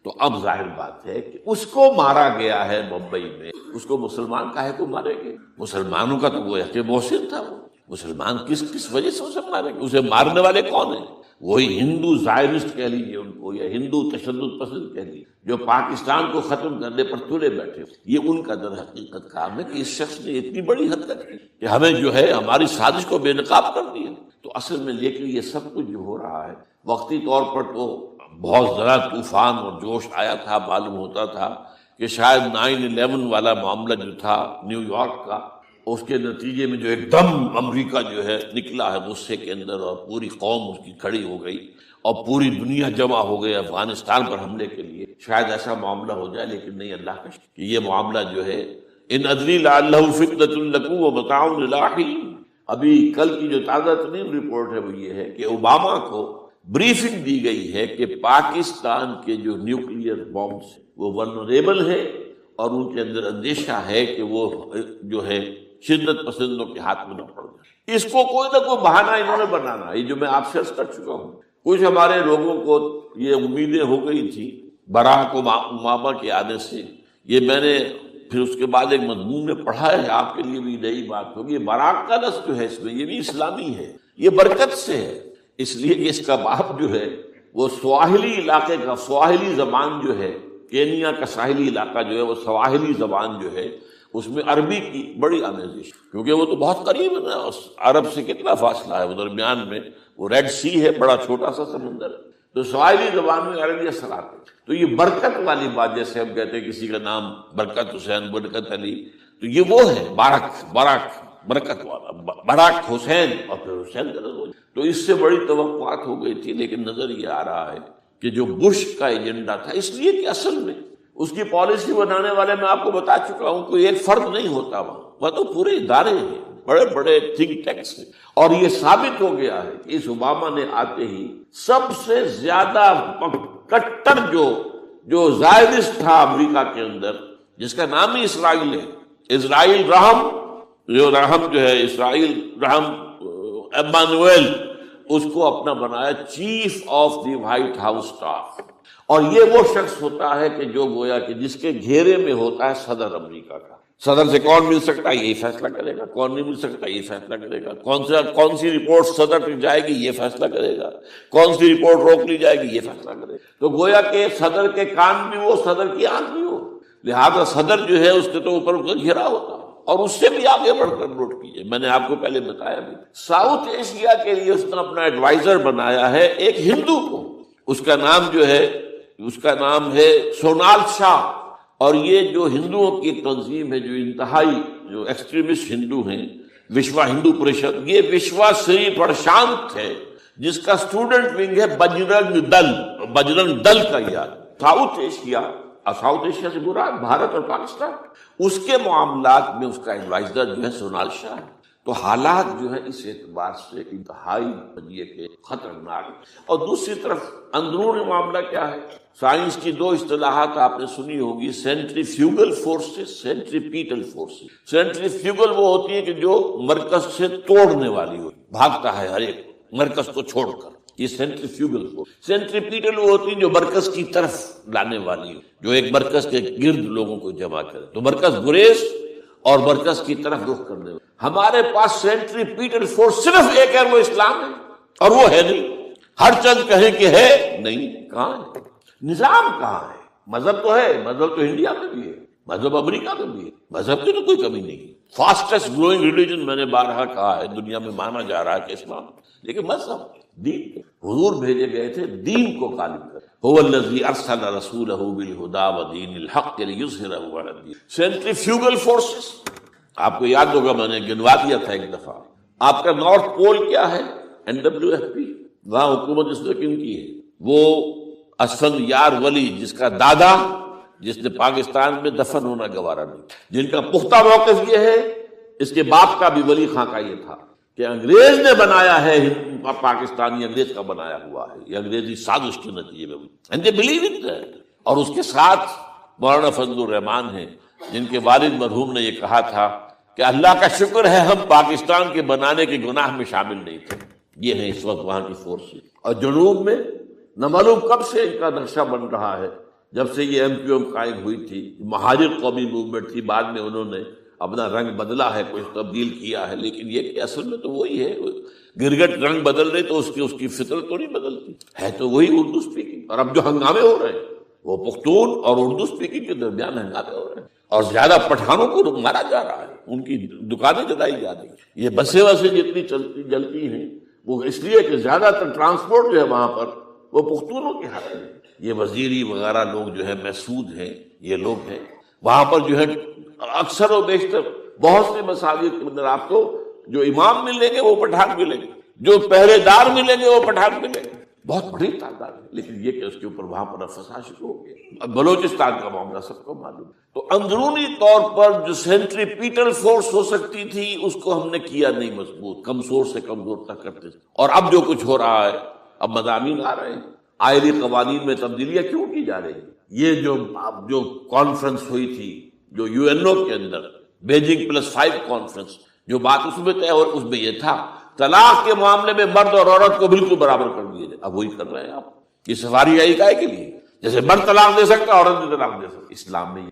تو اب ظاہر بات ہے کہ اس کو مارا گیا ہے بمبئی میں، اس کو مسلمان کاہے کو مارے گئے؟ مسلمانوں کا تو وہ حق محسن تھا، وہ مسلمان کس وجہ سے اسے مارے گئے؟ اسے مارنے والے کون ہیں؟ وہی ہندو زائنسٹ کہہ لیجیے ان کو، یا ہندو تشدد پسند کہہ لیجیے، جو پاکستان کو ختم کرنے پر تلے بیٹھے۔ یہ ان کا در حقیقت کام ہے کہ اس شخص نے اتنی بڑی حرکت کی کہ ہمیں جو ہے ہماری سازش کو بے نقاب کر دیا۔ تو اصل میں لیکن یہ سب کچھ جو ہو رہا ہے وقتی طور پر تو بہت زیادہ طوفان اور جوش آیا تھا، معلوم ہوتا تھا کہ شاید 9/11 والا معاملہ جو تھا نیو یارک کا، اس کے نتیجے میں جو ایک دم امریکہ جو ہے نکلا ہے غصے کے اندر، اور پوری قوم اس کی کھڑی ہو گئی اور پوری دنیا جمع ہو گئی افغانستان پر حملے کے لیے، شاید ایسا معاملہ ہو جائے، لیکن نہیں، اللہ کا کہ یہ معاملہ جو ہے ان ادری لعلہ فتنة لکم ومتاع الی حین۔ ابھی کل کی جو تازہ ترین رپورٹ ہے وہ یہ ہے کہ اوباما کو بریفنگ دی گئی ہے کہ پاکستان کے جو نیوکلیئر بامبس وہ ولنریبل ہے، اور ان کے اندر اندیشہ ہے کہ وہ جو ہے شدت پسندوں کے ہاتھ میں نہ پڑ جائے۔ اس کو کوئی نہ کوئی بہانہ انہوں نے بنانا، یہ جو میں آپ سے عرض کر چکا ہوں۔ کچھ ہمارے لوگوں کو یہ امیدیں ہو گئی تھی براک اوباما کے آنے سے، یہ میں نے پھر اس کے بعد ایک مضمون میں پڑھا ہے، آپ کے لیے بھی نئی بات ہوگی۔ براک کا لفظ جو ہے اس میں یہ بھی اسلامی ہے، یہ برکت سے ہے، اس لیے کہ اس کا باپ جو ہے وہ سواحلی علاقے کا، سواحلی زبان جو ہے کینیا کا ساحلی علاقہ جو ہے وہ سواحلی زبان جو ہے اس میں عربی کی بڑی آمیزش، کیونکہ وہ تو بہت قریب ہے نا، عرب سے کتنا فاصلہ ہے، وہ درمیان میں وہ ریڈ سی ہے، بڑا چھوٹا سا سمندر، تو سواحلی زبان میں عربی اثرات ہے۔ تو یہ برکت والی بات، جیسے ہم کہتے ہیں کسی کا نام برکت حسین، برکت علی، تو یہ وہ ہے باراک برکت والا، باراک حسین، اور پھر حسین کا نظر۔ تو اس سے بڑی توقعات ہو گئی تھی، لیکن نظر یہ آ رہا ہے کہ جو بش کا ایجنڈا تھا، اس لیے کہ اصل میں اس کی پالیسی بنانے والے میں آپ کو بتا چکا ہوں کوئی ایک فرد نہیں ہوتا وہ تو پورے ادارے ہیں، بڑے بڑے تھنک ٹینکس ہیں، اور یہ ثابت ہو گیا ہے کہ اس اوباما نے آتے ہی سب سے زیادہ کٹر جو زائرس تھا امریکہ کے اندر، جس کا نام ہی اسرائیل ہے، اسرائیل رحم جو رحم جو ہے اسرائیل رحم ایمانویل، اس کو اپنا بنایا chief of the white house staff, اور یہ وہ شخص ہوتا ہے کہ جو گویا کہ جس کے گھیرے میں ہوتا ہے صدر امریکہ کا. صدر سے کون مل سکتا ہے یہی فیصلہ کرے گا، کون نہیں مل سکتا یہ فیصلہ کرے گا، کون سی رپورٹ صدر تک جائے گی یہ فیصلہ کرے گا، کون سی رپورٹ روک لی جائے گی یہ فیصلہ کرے گا. تو گویا کہ صدر کے کان بھی ہو، صدر کی آنکھ بھی ہو، لہذا صدر جو ہے اس کے تو اوپر اس کا گھیرا ہوتا ہے. اور اس سے بھی آگے بڑھ کر نوٹ کیجیے، میں نے آپ کو پہلے بتایا بھی، ساؤتھ ایشیا کے لیے اس نے اپنا ایڈوائزر بنایا ہے ایک ہندو کو. اس کا نام ہے سونال شاہ. اور یہ جو ہندوؤں کی تنظیم ہے، جو انتہائی جو ایکسٹریمسٹ ہندو ہیں، وشوا ہندو پریشد، یہ وشوا سری پرشانت ہے جس کا اسٹوڈنٹ ونگ ہے بجرنگ دل کا. یاد ساؤتھ ایشیا سے مراد بھارت اور پاکستان، اس کے معاملات میں اس کا ایڈوائزر جو ہے سونال شاہ ہے. تو حالات جو ہے اس اعتبار سے انتہائی یہ کہ خطرناک. اور دوسری طرف اندرون معاملہ کیا ہے؟ سائنس کی دو اصطلاحات آپ نے سنی ہوگی، centrifugal forces, centripetal forces. Centrifugal وہ ہوتی ہے کہ جو مرکز سے توڑنے والی ہوتی، بھاگتا ہے ہر ایک مرکز کو چھوڑ کر، یہ سینٹریفیوگل فورس. سینٹریپیٹل وہ ہوتی ہے جو مرکز کی طرف لانے والی ہو، جو ایک مرکز کے گرد لوگوں کو جمع کرے. تو مرکز گریز اور مرکز کی طرف رخ کرنے والی. ہمارے پاس سینٹریپیٹل فورس صرف ایک ہے، وہ اسلام ہے، اور وہ ہے نہیں. ہر چند کہیں کہ ہے نہیں، کہاں ہے؟ نظام کہاں ہے؟ مذہب تو ہے، مذہب تو انڈیا میں بھی ہے، مذہب امریکہ میں بھی ہے، مذہب کی تو کوئی کمی نہیں. فاسٹسٹ گروئنگ ریلیجن میں نے بارہا کہا ہے دنیا میں مانا جا رہا ہے کہ اسلام، لیکن مذہب دین، حضور بھیجے گئے تھے دین کو غالب کر. هو الذی ارسل رسولہ بالہدی ودین الحق لیظہرہ علی الدین. سینٹریفیوگل فورسز آپ کو یاد ہوگا میں نے گنوا دیا تھا ایک دفعہ. آپ کا نارتھ پول کیا ہے؟ NWFP. وہاں حکومت اس نے کیوں کی ہے؟ وہ اسفند یار ولی جس کا دادا، جس نے پاکستان میں دفن ہونا گوارا نہیں، جن کا پختہ موقف یہ ہے، اس کے باپ کا بھی ولی خان کا یہ تھا کہ انگریز نے بنایا ہے پاکستانی، انگریز کا بنایا ہوا ہے، یہ انگریزی سازش کے نتیجے میں. And they believe in that. اور اس کے ساتھ مولانا فضل الرحمان ہیں جن کے والد مرحوم نے یہ کہا تھا کہ اللہ کا شکر ہے ہم پاکستان کے بنانے کے گناہ میں شامل نہیں تھے. یہ ہے اس وقت وہاں کی فورس. اور جنوب میں نہ معلوم کب سے ان کا نقشہ بن رہا ہے، جب سے یہ MQM قائم ہوئی تھی. مہاجر قومی موومنٹ تھی، بعد میں انہوں نے اپنا رنگ بدلا ہے، کچھ تبدیل کیا ہے، لیکن یہ کہ اصل میں تو وہی ہے. گرگٹ رنگ بدل رہے تو اس کی فطرت تو نہیں بدلتی ہے، تو وہی اردو اسپیکنگ. اور اب جو ہنگامے ہو رہے ہیں وہ پختون اور اردو اسپیکنگ کے درمیان ہنگامے ہو رہے ہیں، اور زیادہ پٹھانوں کو مارا جا رہا ہے، ان کی دکانیں جلائی جا رہی ہیں. یہ بسیں جتنی جلتی ہیں وہ اس لیے کہ زیادہ تر ٹرانسپورٹ جو ہے وہاں پر وہ پختونوں کے ہاتھ میں. یہ وزیری وغیرہ لوگ جو ہے محسود ہیں، یہ لوگ ہیں وہاں پر جو ہے اکثر و بیشتر بہت سے مساجد کے اندر آپ کو جو امام ملیں گے وہ پٹھان ملیں گے، جو پہرے دار ملیں گے وہ پٹھان ملیں گے، بہت بڑی تعداد ہے. لیکن یہ کہ اس کے اوپر وہاں پر فساد شروع ہو گیا. بلوچستان کا معاملہ سب کو معلوم ہے. تو اندرونی طور پر جو سینٹریپیٹل فورس ہو سکتی تھی اس کو ہم نے کیا نہیں مضبوط، کمزور سے کمزور تک کرتے تھے. اور اب جو کچھ ہو رہا ہے، اب مضامین آ رہے ہیں، آئلی قوانین میں تبدیلیاں کیوں کی جا رہی ہیں. یہ جو کانفرنس ہوئی تھی جو UNO کے اندر بیجنگ +5 کانفرنس، جو بات اس میں طے اور اس میں یہ تھا طلاق کے معاملے میں مرد اور عورت کو بالکل برابر کر دیے جائے. اب وہی کر رہے ہیں آپ. یہ سفاری آئی کائے کے لیے؟ جیسے مرد طلاق دے سکتا عورت بھی طلاق دے سکتی.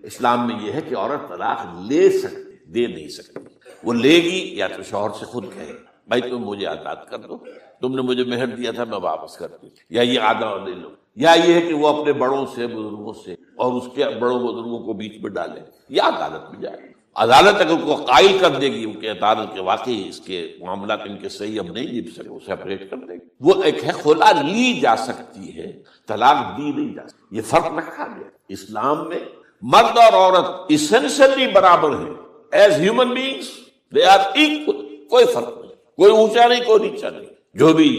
اسلام میں یہ ہے کہ عورت طلاق لے سکتی، دے نہیں سکتی. وہ لے گی یا تو شوہر سے خود کہے بھائی تم مجھے آزاد کر دو، تم نے مجھے مہر دیا تھا میں واپس کرتی، یا یہ آدھا لے لو، یا یہ ہے کہ وہ اپنے بڑوں سے بزرگوں سے اور اس کے بڑوں بزرگوں کو بیچ میں ڈالے، یا عدالت میں جائے. عدالت اگر کو قائل کر دے گی کہ عدالت کے واقعی اس کے معاملات ان کے صحیح ہم نہیں جیت سکے، وہ سیپریٹ کر دے گی. وہ ایک ہے خلا لی جا سکتی ہے، طلاق دی نہیں جا سکتی. یہ فرق رکھا گیا. اسلام میں مرد اور عورت اسینشلی برابر ہیں. As human beings they are equal. کوئی فرق نہیں، کوئی اونچا نہیں، کوئی نیچا نہیں. جو بھی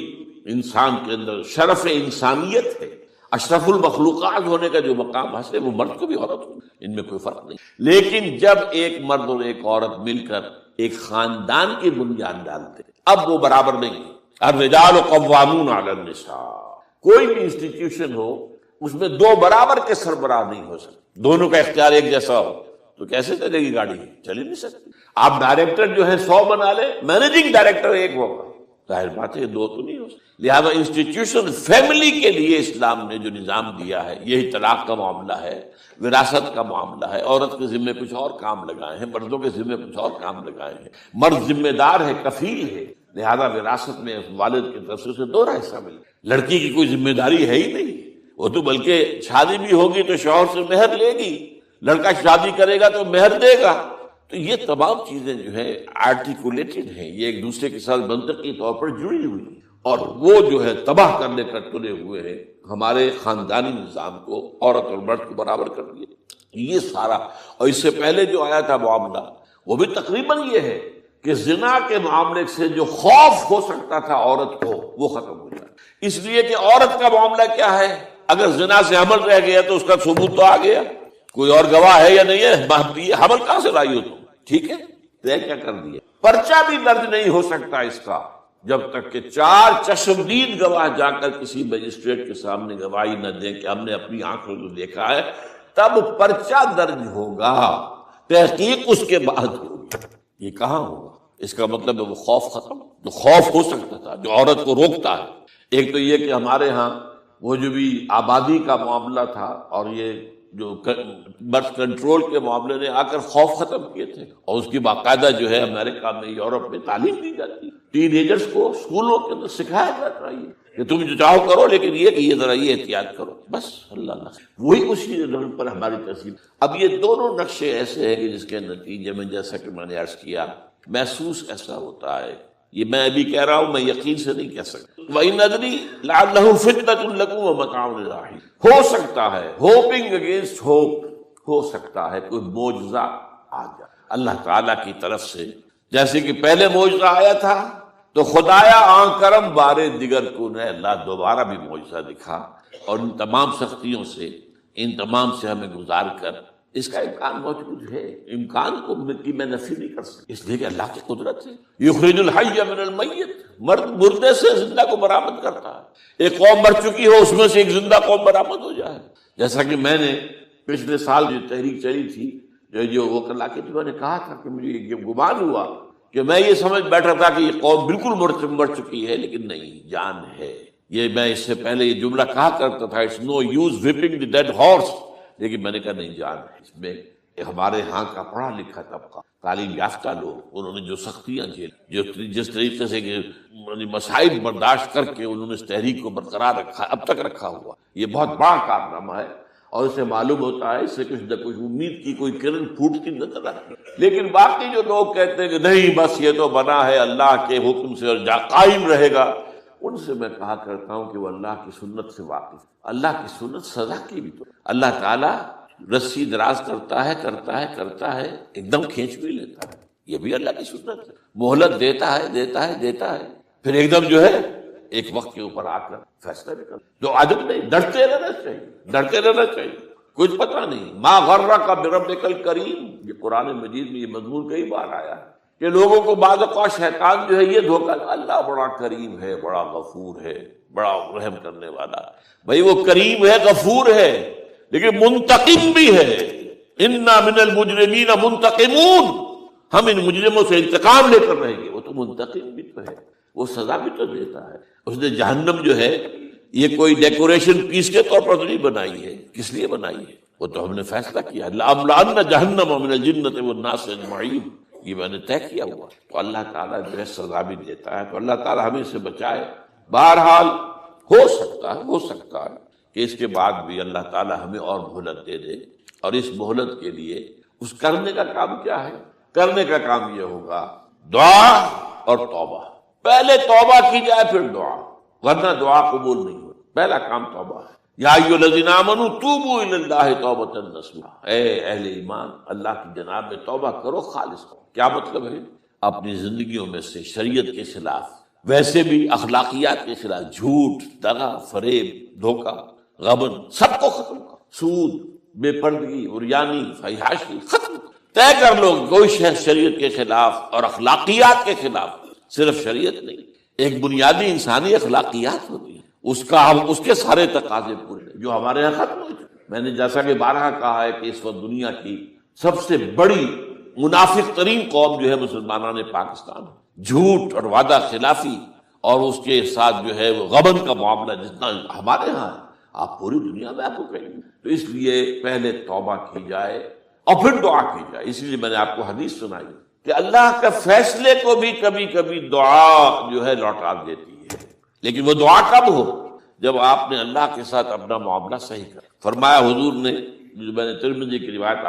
انسان کے اندر شرف انسانیت ہے، اشرف المخلوقات ہونے کا جو مقام حاصل ہے، وہ مرد کو بھی عورت کو، ان میں کوئی فرق نہیں. لیکن جب ایک مرد اور ایک عورت مل کر ایک خاندان کی بنیاد ڈالتے اب وہ برابر نہیں. الرجال قوامون علی النساء. کوئی بھی انسٹیٹیوشن ہو اس میں دو برابر کے سربراہ نہیں ہو سکتے. دونوں کا اختیار ایک جیسا ہو تو کیسے چلے گی گاڑی؟ چل ہی نہیں سکتی. آپ ڈائریکٹر جو ہے 100 بنا لیں، مینیجنگ ڈائریکٹر ایک ہوگا، ظاہر بات ہے یہ دو تو نہیں ہو سکتے. لہذا انسٹیٹیوشن فیملی کے لیے اسلام نے جو نظام دیا ہے، یہی طلاق کا معاملہ ہے، وراثت کا معاملہ ہے. عورت کے ذمے کچھ اور کام لگائے ہیں، مردوں کے ذمے کچھ اور کام لگائے ہیں. مرد ذمہ دار ہے، کفیل ہے، لہذا وراثت میں والد کی طرف سے اسے 2 حصہ ملے. لڑکی کی کوئی ذمہ داری ہے ہی نہیں، وہ تو بلکہ شادی بھی ہوگی تو شوہر سے مہر لے گی، لڑکا شادی کرے گا تو مہر دے گا. تو یہ تمام چیزیں جو ہیں آرٹیکولیٹڈ ہیں، یہ ایک دوسرے کے ساتھ منطقی طور پر جڑی ہوئی ہیں، اور وہ جو ہے تباہ کرنے کا تلے ہوئے ہیں ہمارے خاندانی نظام کو، عورت اور مرد کو برابر کر دیا. یہ سارا، اور اس سے پہلے جو آیا تھا معاملہ وہ بھی تقریباً یہ ہے کہ زنا کے معاملے سے جو خوف ہو سکتا تھا عورت کو وہ ختم ہو جائے. اس لیے کہ عورت کا معاملہ کیا ہے، اگر زنا سے حمل رہ گیا تو اس کا ثبوت تو آ گیا، کوئی اور گواہ ہے یا نہیں ہے، حمل کہاں سے لائی ہو تم؟ ٹھیک ہے، طے کیا کر دیا. پرچہ بھی درج نہیں ہو سکتا اس کا جب تک کہ 4 چشمدید گواہ جا کر کسی مجسٹریٹ کے سامنے گواہی نہ دیں کہ ہم نے اپنی آنکھوں کو دیکھا ہے، تب پرچہ درج ہوگا، تحقیق اس کے بعد ہوگی. یہ کہاں ہوگا؟ اس کا مطلب ہے وہ خوف ختم. جو خوف ہو سکتا تھا، جو عورت کو روکتا ہے، ایک تو یہ کہ ہمارے ہاں وہ جو بھی آبادی کا معاملہ تھا اور یہ جو برتھ کنٹرول کے معاملے نے آ کر خوف ختم کیے تھے، اور اس کی باقاعدہ جو ہے امریکہ میں، یورپ میں تعلیم دی جاتی ہے. ٹین ایجرز کو اسکولوں کے اندر سکھایا جاتا ہے کہ تم جو چاہو کرو، لیکن یہ کہ یہ ذرا یہ احتیاط کرو، بس. اللہ وہی اسی لیول پر ہماری تہذیب. اب یہ دونوں نقشے ایسے ہیں کہ جس کے نتیجے میں، جیسا کہ میں نے عرض کیا، محسوس ایسا ہوتا ہے. یہ میں ابھی کہہ رہا ہوں، میں یقین سے نہیں کہہ سکتا. وَإِنْ أَدْرِي لَعَلَّهُ فِتْنَةٌ لَكُمْ وَمَتَاعٌ إِلَىٰ حِينٍ. ہو سکتا ہے، ہوپنگ اگینسٹ ہوپ، ہو سکتا ہے کوئی معجزہ آ جائے اللہ تعالیٰ کی طرف سے. جیسے کہ پہلے معجزہ آیا تھا تو خدایا آن کرم بارے دیگر کو نے اللہ دوبارہ بھی معجزہ دکھا، اور ان تمام سختیوں سے، ان تمام سے ہمیں گزار کر اس کا امکان موجود ہے. امکان کو میں نفی نہیں کر سکتا، اس لیے کہ اللہ کی قدرت ہے. یخرج الحی من المیت، مرد مردے سے زندہ کو برآمد کرتا ہے. ایک قوم مر چکی ہو، اس میں سے ایک زندہ قوم برآمد ہو جائے. جیسا کہ میں نے پچھلے سال جو تحریک چلی تھی، جو وہ کلا کے میں نے کہا تھا کہ مجھے یہ گمان ہوا کہ میں یہ سمجھ بیٹھا تھا کہ یہ قوم بالکل مر چکی ہے، لیکن نہیں، جان ہے. یہ میں اس سے پہلے یہ جملہ کہا کرتا تھا، it's no use whipping the dead horse, لیکن میں نے کہا نہیں، جان ہے. اس میں ہمارے ہاں کا پڑھا لکھا طبقہ، تعلیم یافتہ لوگ، انہوں نے جو سختیاں جھیلی، جس طریقے سے مسائل برداشت کر کے انہوں نے اس تحریک کو برقرار رکھا، اب تک رکھا ہوا، یہ بہت بڑا کارنامہ ہے. اور اسے معلوم ہوتا ہے، اس سے کچھ نہ کچھ امید کی کوئی کرن پھوٹتی نظر آتی. لیکن باقی جو لوگ کہتے ہیں کہ نہیں بس یہ تو بنا ہے اللہ کے حکم سے اور قائم رہے گا، ان سے میں کہا کرتا ہوں کہ وہ اللہ کی سنت سے واقف. اللہ کی سنت سزا کی بھی تو اللہ تعالیٰ رسی دراز کرتا ہے ایک دم کھینچ بھی لیتا ہے. یہ بھی اللہ کی سنت ہے. مہلت دیتا ہے پھر ایک دم جو ہے ایک وقت کے اوپر آ کر فیصلہ بھی کر. جو عدم نہیں، ڈرتے رہنا چاہیے. کچھ پتہ نہیں. ما غرک بربک الکریم، یہ قرآن مجید میں یہ مضمون کئی بار آیا ہے کہ لوگوں کو بعض اوقات شیطان جو ہے یہ دھوکہ، اللہ بڑا کریم ہے، بڑا غفور ہے، بڑا رحم کرنے والا. بھائی وہ کریم ہے، غفور ہے، لیکن منتقم بھی ہے. انا من المجرمین منتقمون، ہم ان مجرموں سے انتقام لے کر رہیں گے. وہ تو منتقم بھی تو ہے، وہ سزا بھی تو دیتا ہے. اس نے جہنم جو ہے یہ کوئی ڈیکوریشن پیس کے طور پر تو نہیں بنائی ہے. کس لیے بنائی ہے؟ وہ تو ہم نے فیصلہ کیا، لَأَمْلَأَنَّ جَهَنَّمَ مِنَ الْجِنَّةِ وَالنَّاسِ أَجْمَعِينَ، یہ میں نے طے کیا ہوا. تو اللہ تعالیٰ جو ہے سزا بھی دیتا ہے. تو اللہ تعالیٰ ہمیں سے بچائے. بہرحال ہو سکتا ہے کہ اس کے بعد بھی اللہ تعالیٰ ہمیں اور مہلت دے دے. اور اس مہلت کے لیے اس کرنے کا کام کیا ہے؟ کرنے کا کام یہ ہوگا دعا اور توبہ. پہلے توبہ کی جائے پھر دعا، ورنہ دعا قبول نہیں ہوتی. پہلا کام توبہ ہے. یا ایھا الذین آمنوا توبوا الی اللہ توبۃ نصوحا، اے اہل ایمان اللہ کی جناب میں توبہ کرو خالص. کیا مطلب ہے؟ اپنی زندگیوں میں سے شریعت کے خلاف، ویسے بھی اخلاقیات کے خلاف، جھوٹ، دغا، فریب، دھوکہ، غبن، سب کو ختم کرو. سود، بے پردگی، عریانی، فحاشی ختم کرو. طے کر لو کوئی شخص شریعت کے خلاف اور اخلاقیات کے خلاف، صرف شریعت نہیں، ایک بنیادی انسانی اخلاقیات ہوتی ہیں، اس کا ہم اس کے سارے تقاضے پورے جو ہمارے یہاں ختم ہو جائے. میں نے جیسا کہ بارہا کہا ہے کہ اس وقت دنیا کی سب سے بڑی منافق ترین قوم جو ہے مسلمانان پاکستان، جھوٹ اور وعدہ خلافی اور اس کے ساتھ جو ہے وہ غبن کا معاملہ جتنا ہمارے ہاں ہے، آپ پوری دنیا میں آپ کو کہیں گے۔ تو اس لیے پہلے توبہ کی جائے اور پھر دعا کی جائے۔ اس لیے میں نے آپ کو حدیث سنائی کہ اللہ کے فیصلے کو بھی کبھی کبھی دعا جو ہے لوٹا دیتی ہے، لیکن وہ دعا کب ہو؟ جب آپ نے اللہ کے ساتھ اپنا معاملہ صحیح کر۔ فرمایا حضور نے، جو میں نے ترمذی کی روایت آپ